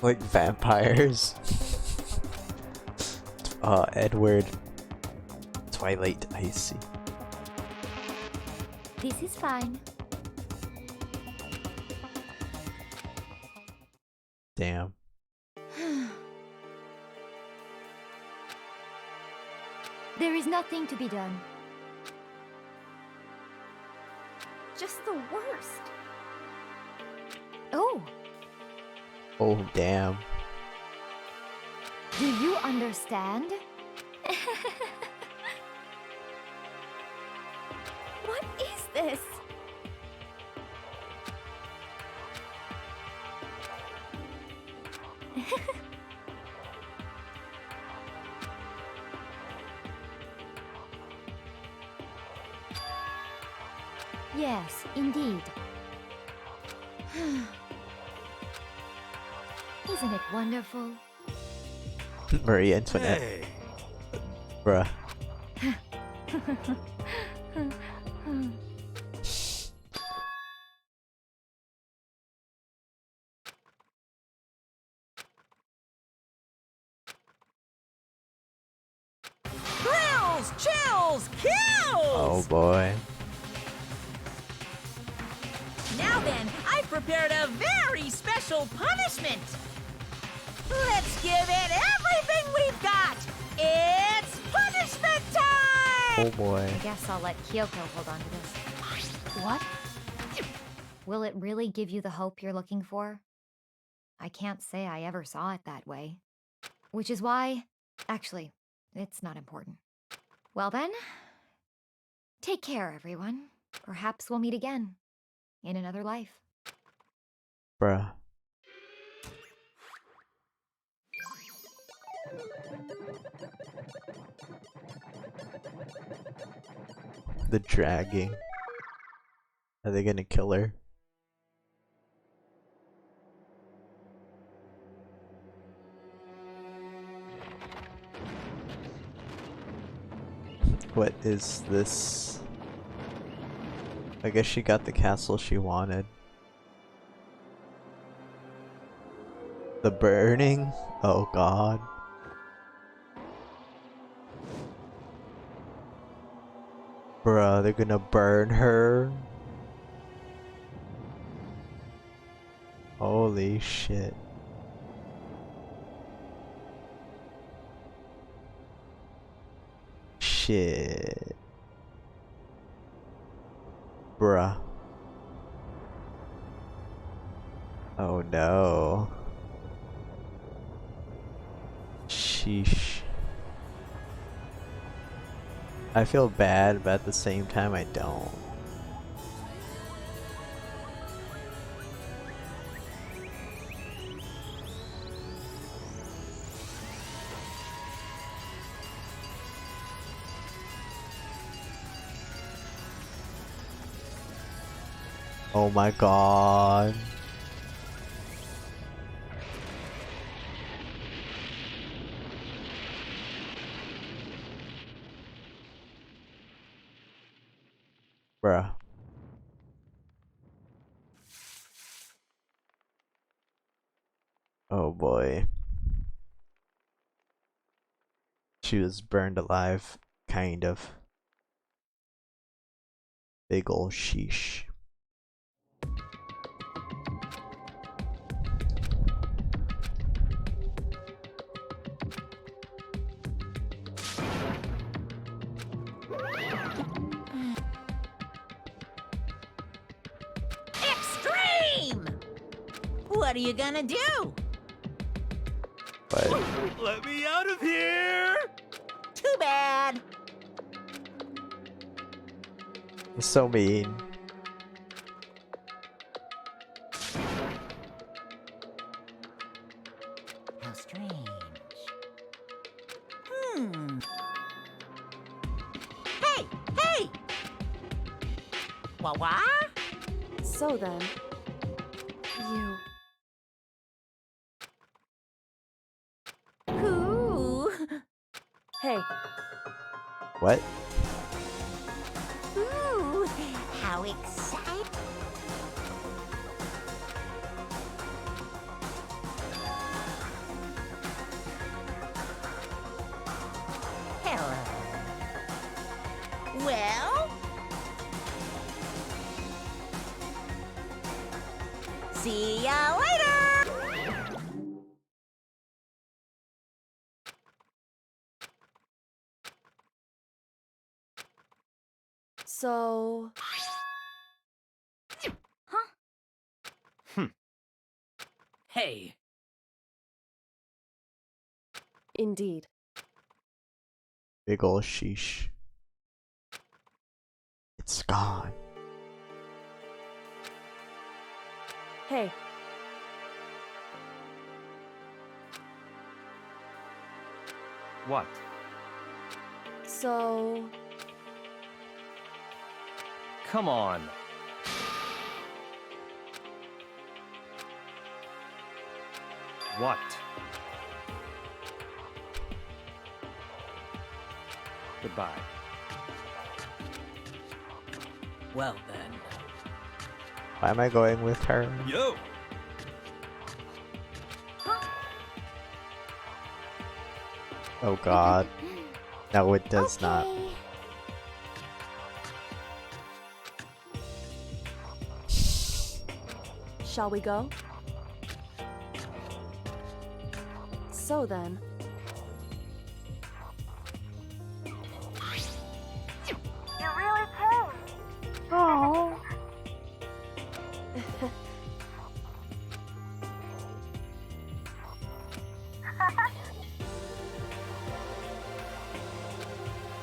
Like vampires. Edward. Twilight Icy. This is fine. Damn. There is nothing to be done. Just the worst. Oh, Oh damn. do you understand? What is this? Yes, indeed. Isn't it wonderful? Marie Antoinette. Hey, Bruh. Thrills, chills, kills! Oh boy. Now then, I've prepared a very special punishment. Let's give it everything we've got. It's punishment time! Oh boy. I guess I'll let Kyoko hold on to this. What? Will it really give you the hope you're looking for? I can't say I ever saw it that way. Which is why... Actually, it's not important. Well then, take care, everyone. Perhaps we'll meet again. In another life. Bruh. The dragging. Are they gonna kill her? What is this? I guess she got the castle she wanted. The burning? Oh god. Bruh, they're gonna burn her? Holy shit. Shit. Bruh. Oh no. Sheesh. I feel bad, but at the same time I don't. Oh my god. Bruh. Oh boy. She was burned alive, kind of. Big ol' sheesh. Extreme! What are you gonna do? But let me out of here! Too bad. it's so mean. How strange. Hmm. Hey! Hey! Wah-wah? So then, you... Ooh. Hey, What? Ooh. How exciting. Hello. Well? See ya later! so... Hey, Indeed. Big ol' sheesh. It's gone. Hey, What? so... Come on. What? Goodbye. Well then. Why am I going with her? Yo! Oh god. No, it does not. Okay. Shall we go? So then. You really came. Oh.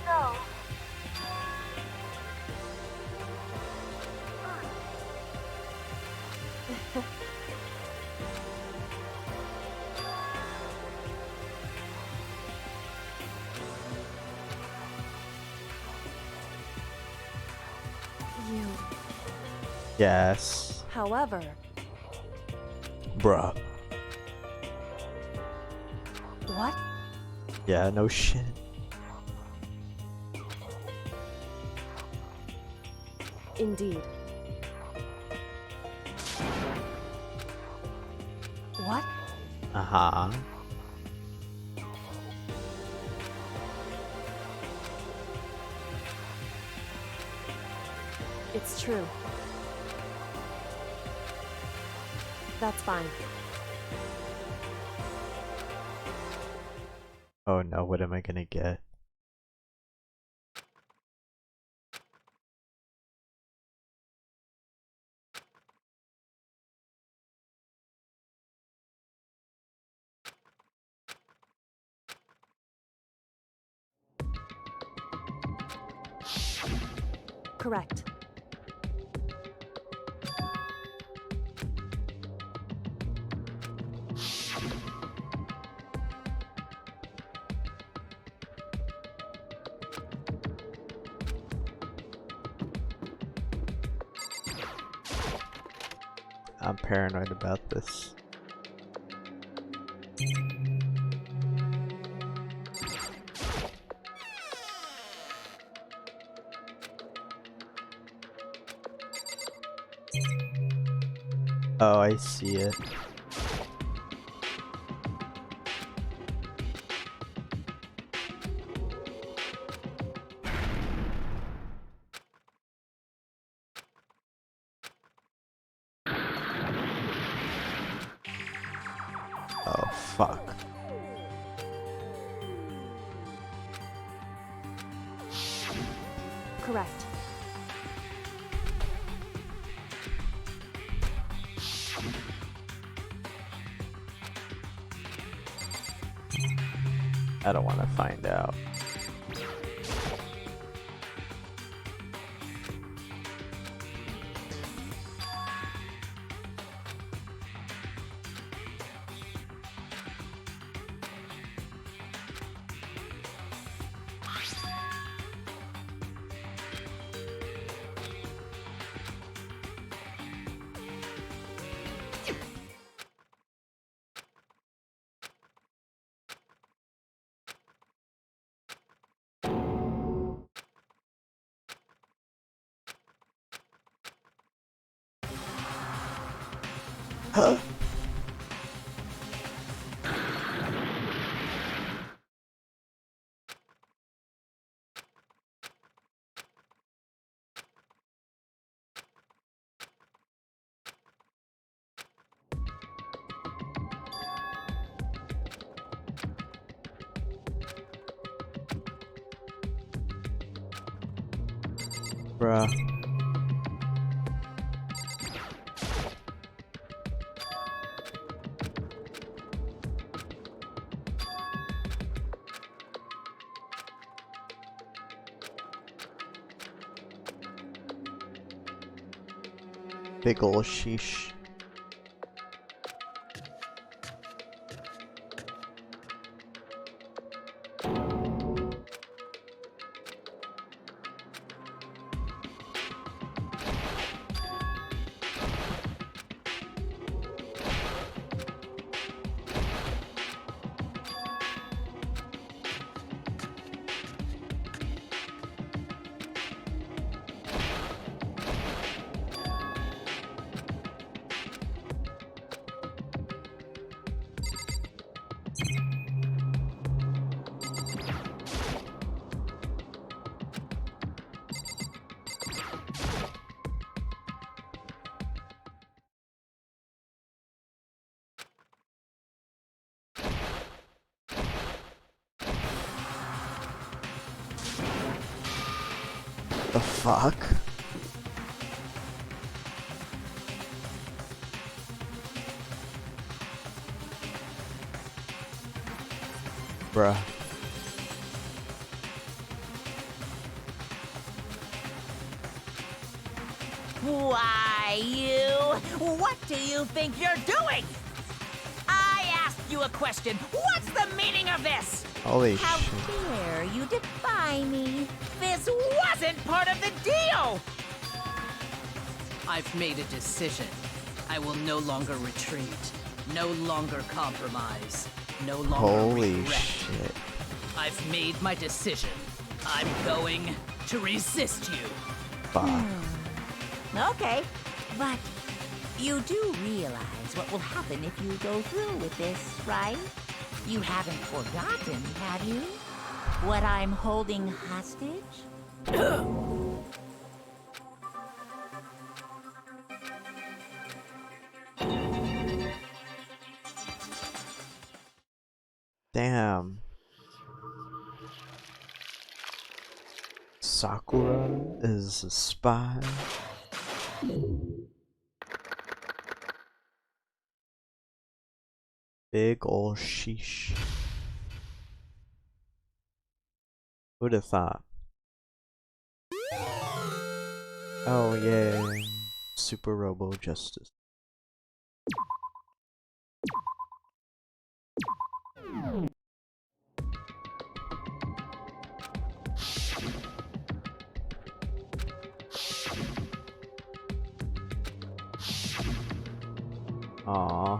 So. You. Yes. However, Bruh. what? Yeah, no shit. Indeed. What? Uh-huh. It's true. That's fine. Oh no, what am I gonna get? Correct. I'm paranoid about this. Oh, I see it. Oh, fuck. Correct. I don't want to find out. Huh? Bruh. Big ol' sheesh. the fuck? Bruh. Why, you? What do you think you're doing? I asked you a question. What's the meaning of this? Holy How shit. dare you defy me? This wasn't part of the deal! I've made a decision. I will no longer retreat, no longer compromise, no longer Holy regret. shit. I've made my decision. I'm going to resist you. Fuck. Okay, but you do realize what will happen if you go through with this, right? You haven't forgotten, have you? What I'm holding hostage? Damn. Sakura is a spy. Big ol' sheesh. Who'd have thought? Oh yeah, Super Robo Justice. Aww.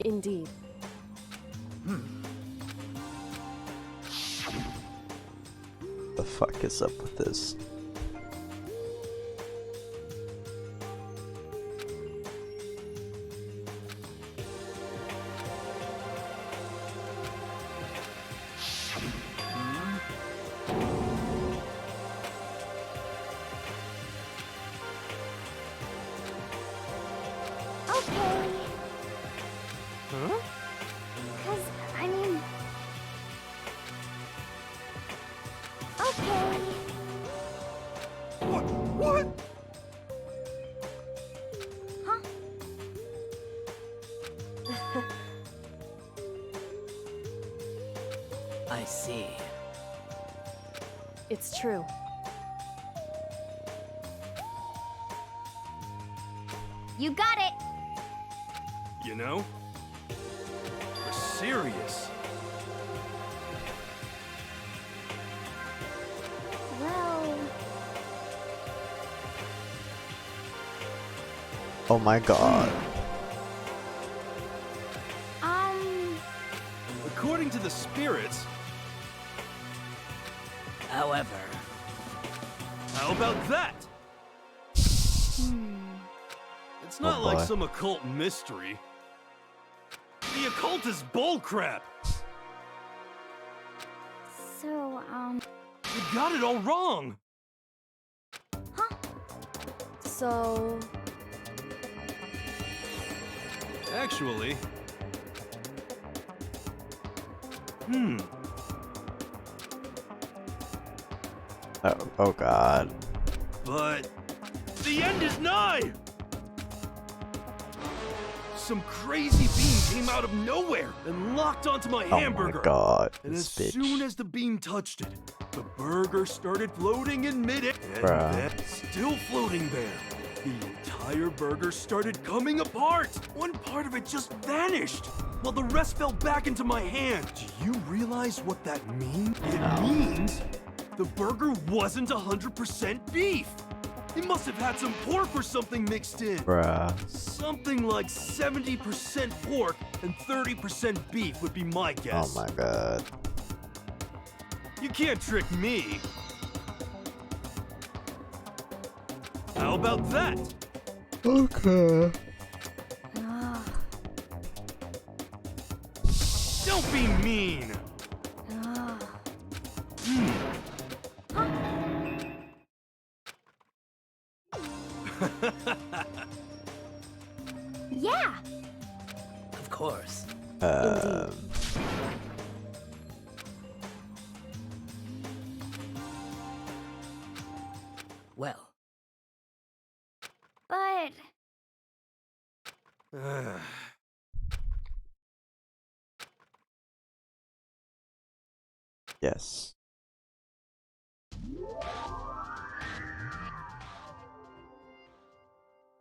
Indeed. The fuck is up with this? Okay. Huh? 'Cause, I mean... Okay. What? Huh? I see. It's true. You got it! You know? We're serious. Well... Oh my god. According to the spirits, However, how about that? It's not Oh, like boy. some occult mystery. The occult is bullcrap. So, You got it all wrong. So... Actually. Oh god. But the end is nigh! Some crazy beam came out of nowhere and locked onto my hamburger. Oh my god. And This as bitch. soon as the beam touched it, the burger started floating in mid-air. And Bruh. then, still floating there, the entire burger started coming apart. One part of it just vanished, while the rest fell back into my hand. Do you realize what that means? It means the burger wasn't 100% beef. It must have had some pork or something mixed in. Bruh. Something like 70% pork and 30% beef would be my Oh guess. my god. You can't trick me. How about that? Okay. Don't be mean! Yeah! Of course. Well, But Yes.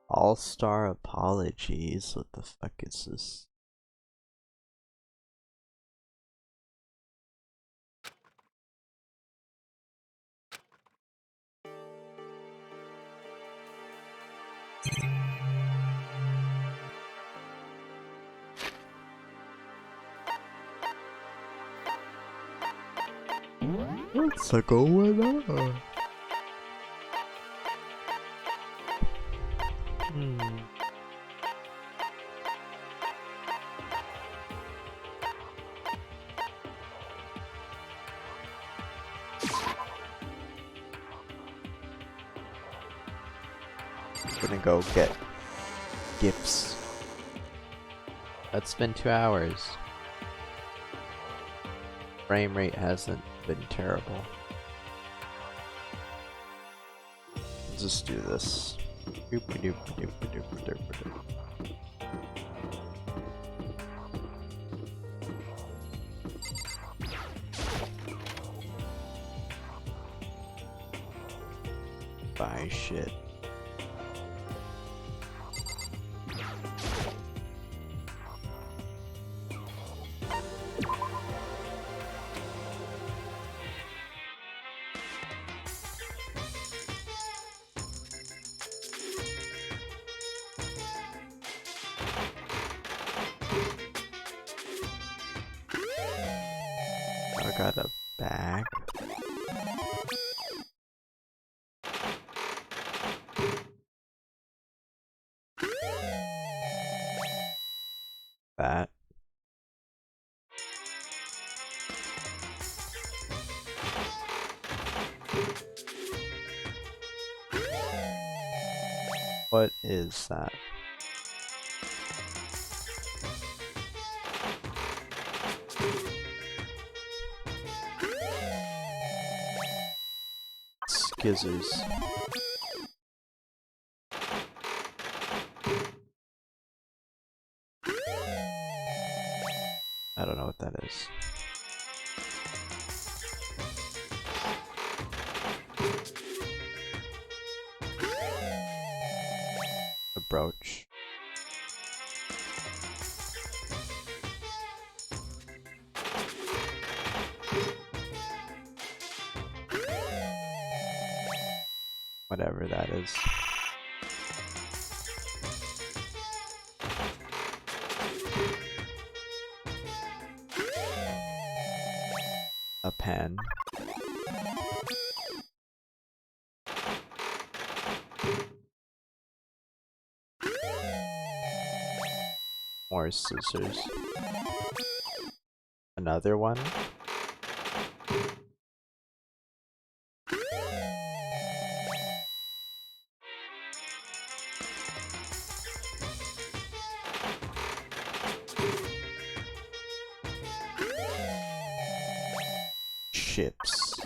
All-star apologies. What the fuck is this? What's going on? Gonna go get gifts. That's been 2 hours. Frame rate hasn't been terrible. Let's just do this. Buy shit. I got a bag. That. What is that? Skizzers. I don't know what that is. A brooch. Whatever that is. A pen. More scissors. Another one. Chips.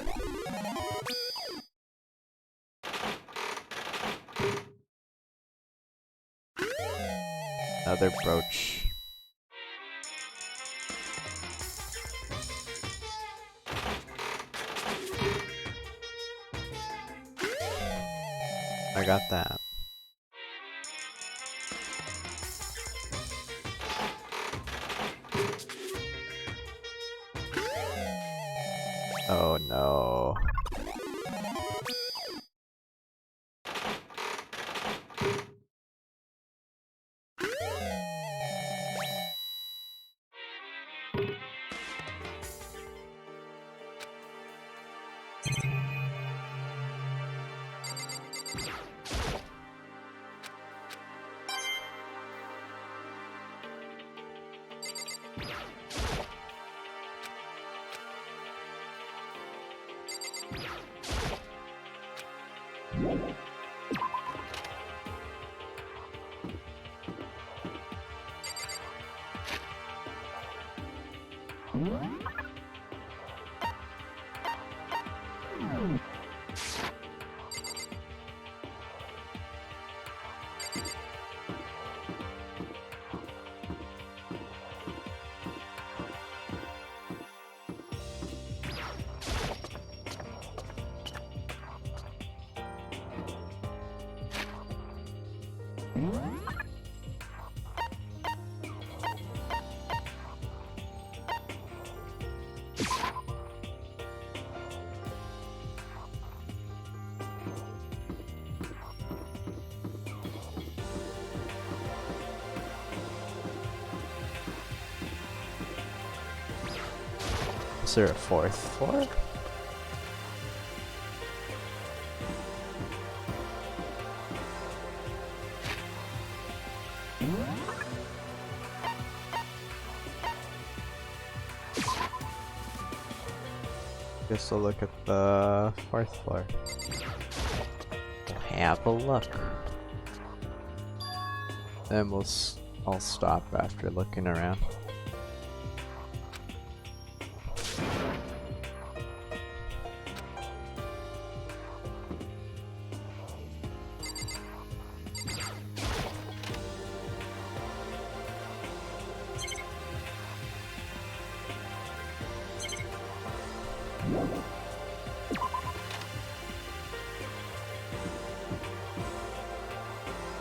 Another brooch. I got that. Oh no. Is there a fourth floor? Guess I'll look at the fourth floor. We'll have a look. Then I'll stop after looking around.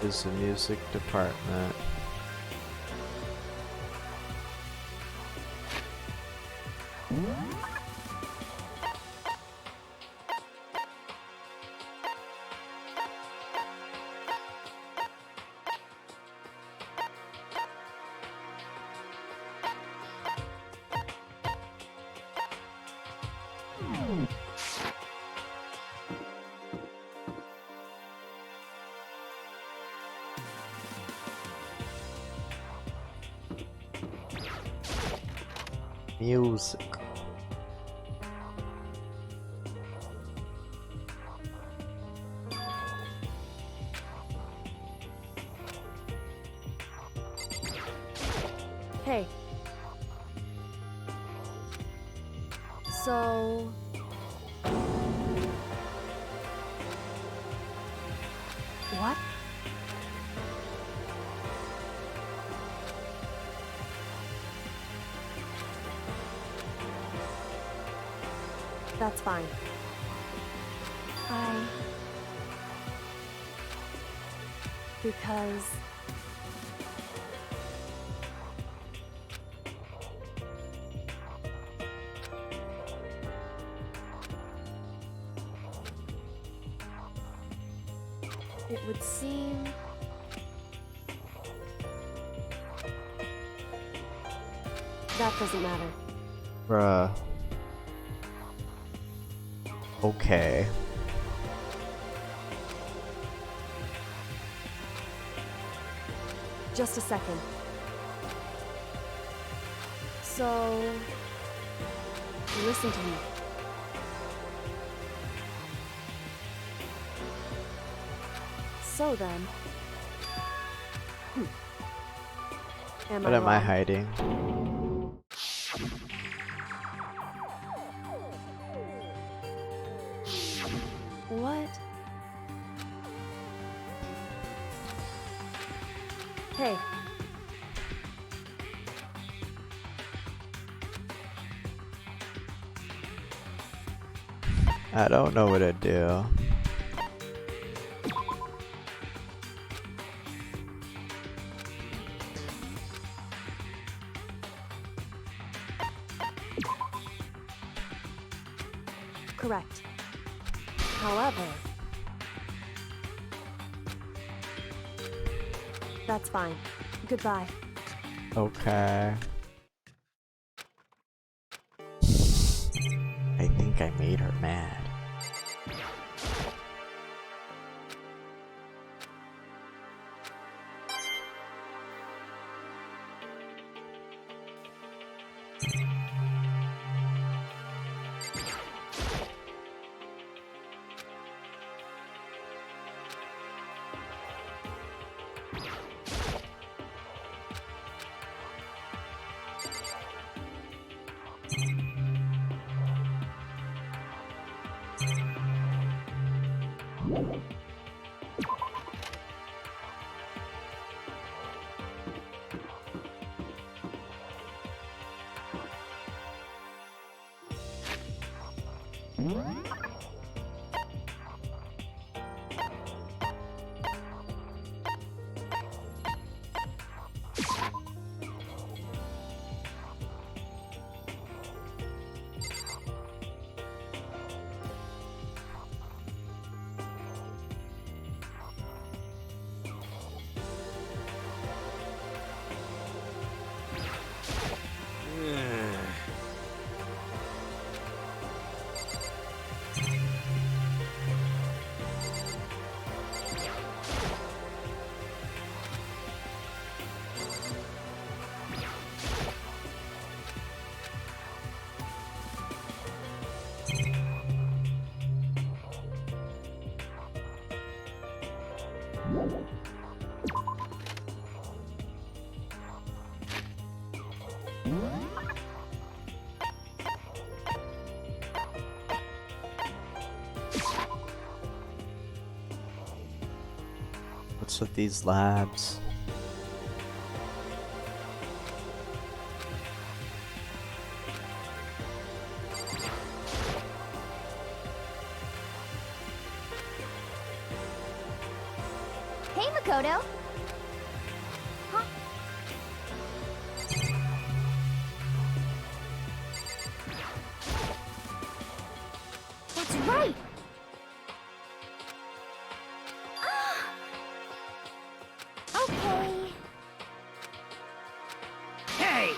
Is the music department. Music. Hey. So... What? That's fine. Because... it would seem... that doesn't matter. Bruh. Okay. Just a second. So... listen to me. So then... What am I hiding? What? Hey. I don't know what to do. Correct. However... that's fine. Goodbye. Okay. I think I made her mad. What's with these labs? Hey, Makoto. Huh? That's right. Okay. Hey!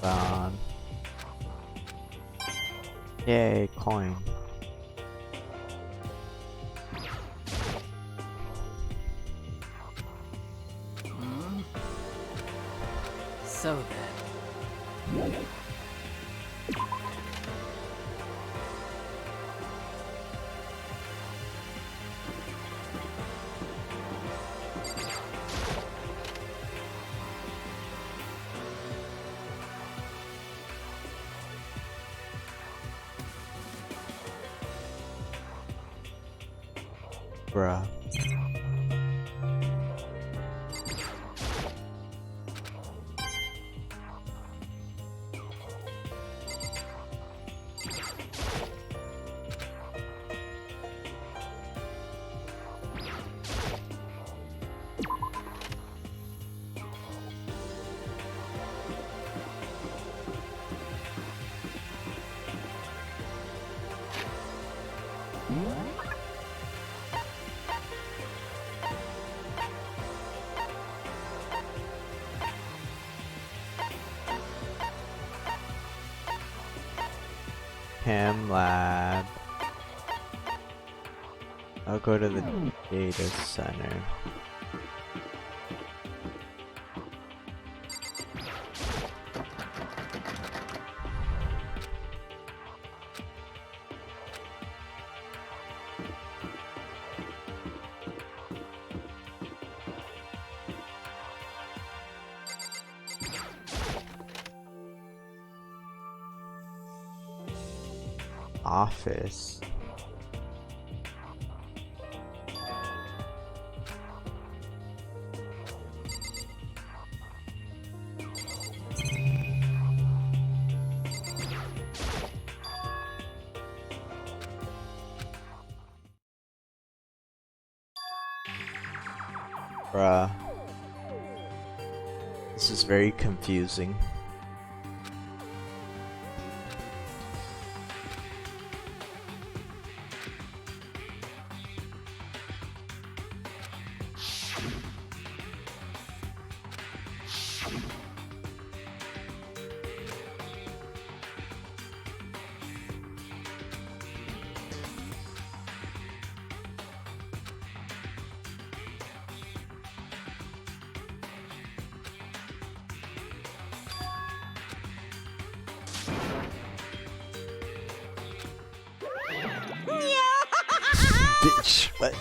On. Yay, coin. So then. Bruh. Cam lab. I'll go to the data center. Office. Bruh. This is very confusing. Bitch, what?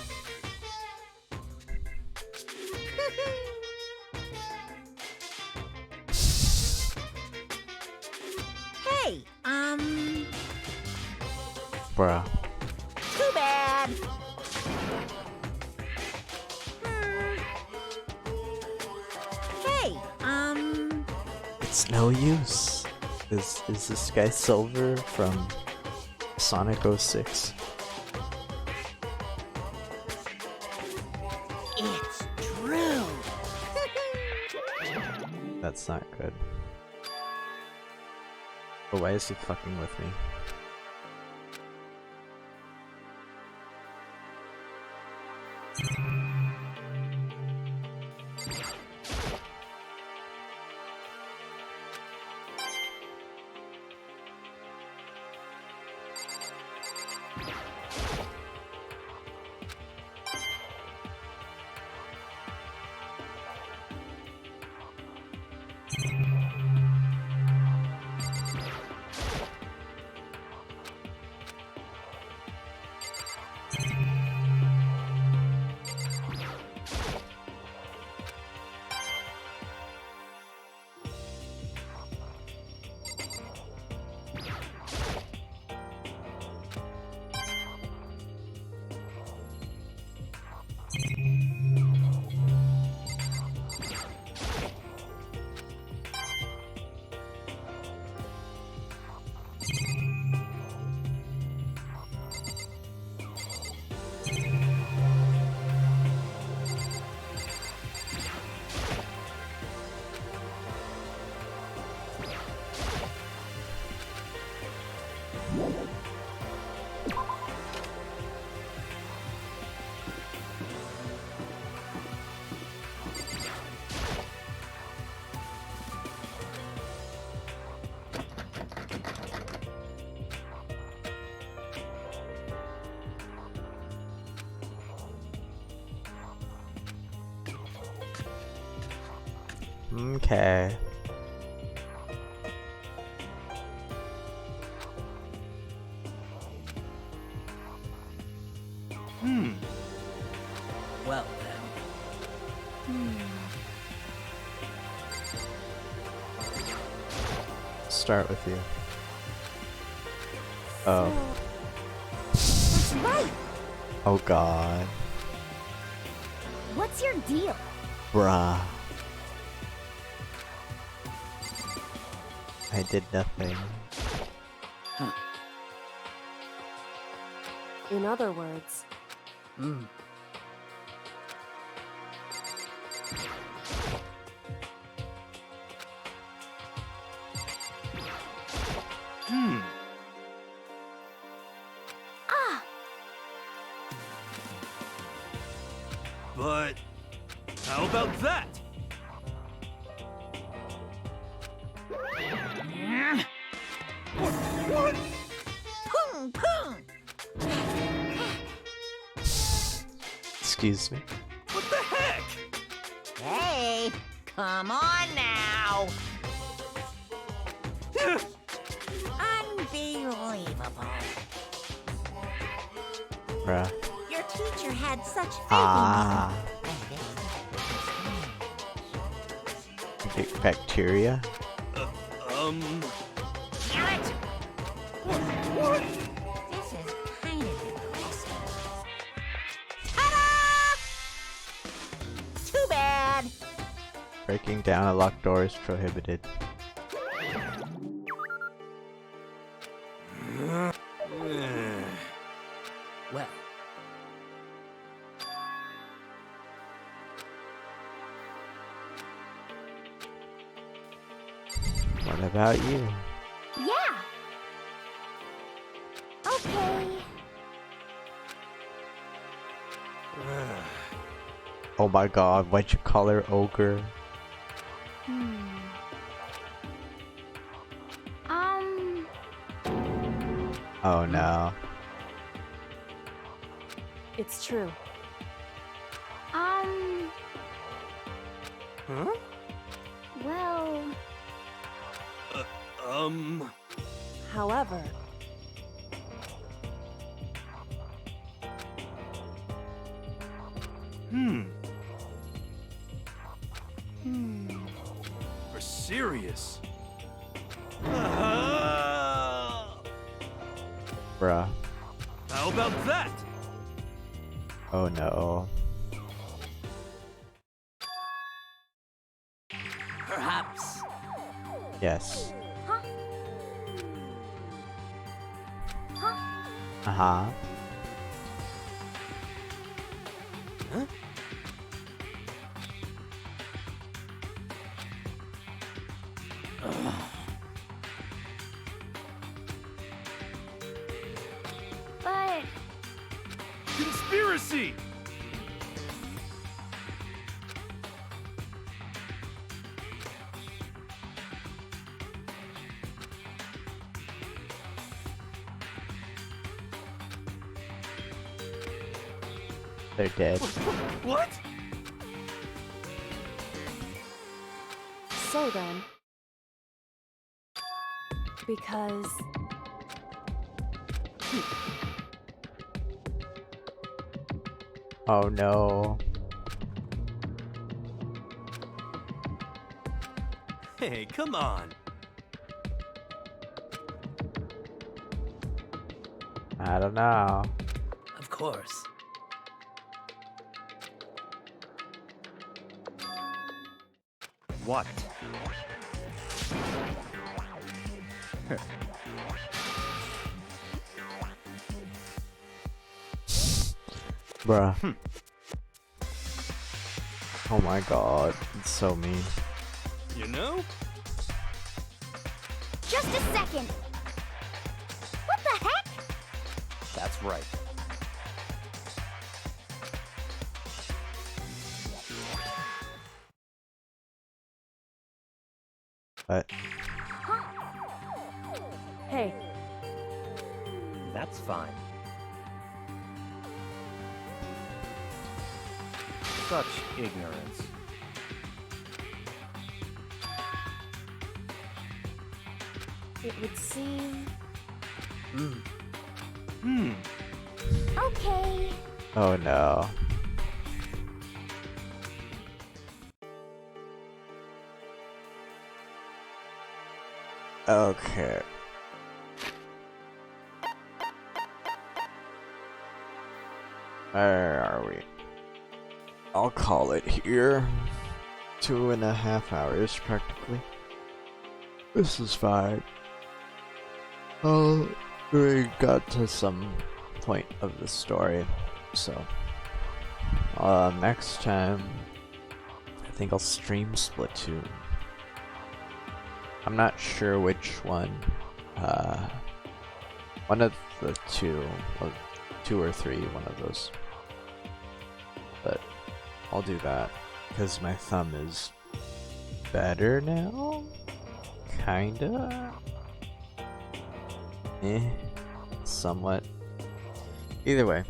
Bruh. Too bad. Hey, It's no use. Is this guy Silver from Sonic 06? it's true. That's not good. But why is he fucking with me? Okay. Well then. Start with you. Oh. That's right. Oh god. What's your deal? Bruh. I did nothing. In other words, Hmm. But how about that? What? Poom, poom. Excuse me. What the heck? Hey, come on now. Unbelievable. Bruh. Your teacher had such faith Ah. in you. Big bacteria? Damn it! What? This is kind of impressive. Ta-da! Too bad. Breaking down a locked door is prohibited. Well, What about you? Yeah. Okay. Oh my god, why'd you call her ogre? Oh no. it's true. Huh? Well, However, We're serious. Bruh. about that? Oh no. Perhaps. Yes. Huh? Huh? Uh-huh. Huh? But Conspiracy! They're dead. What? So then. Because. Oh no. Hey, come on. I don't know. Of course. What? Bruh. Oh my god. It's so mean. You know? just a second. What the heck? That's right. But Hey, That's fine. Such ignorance. it would seem. Okay. oh no. Okay. Where are we? I'll call it here. 2.5 hours practically. This is fine. Oh, we got to some point of the story, so next time I think I'll stream Splatoon. I'm not sure which one. One of the two, well, 2 or 3, one of those. But I'll do that because my thumb is better now. Kinda. Somewhat. Either way,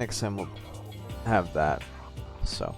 next time we'll have that. So.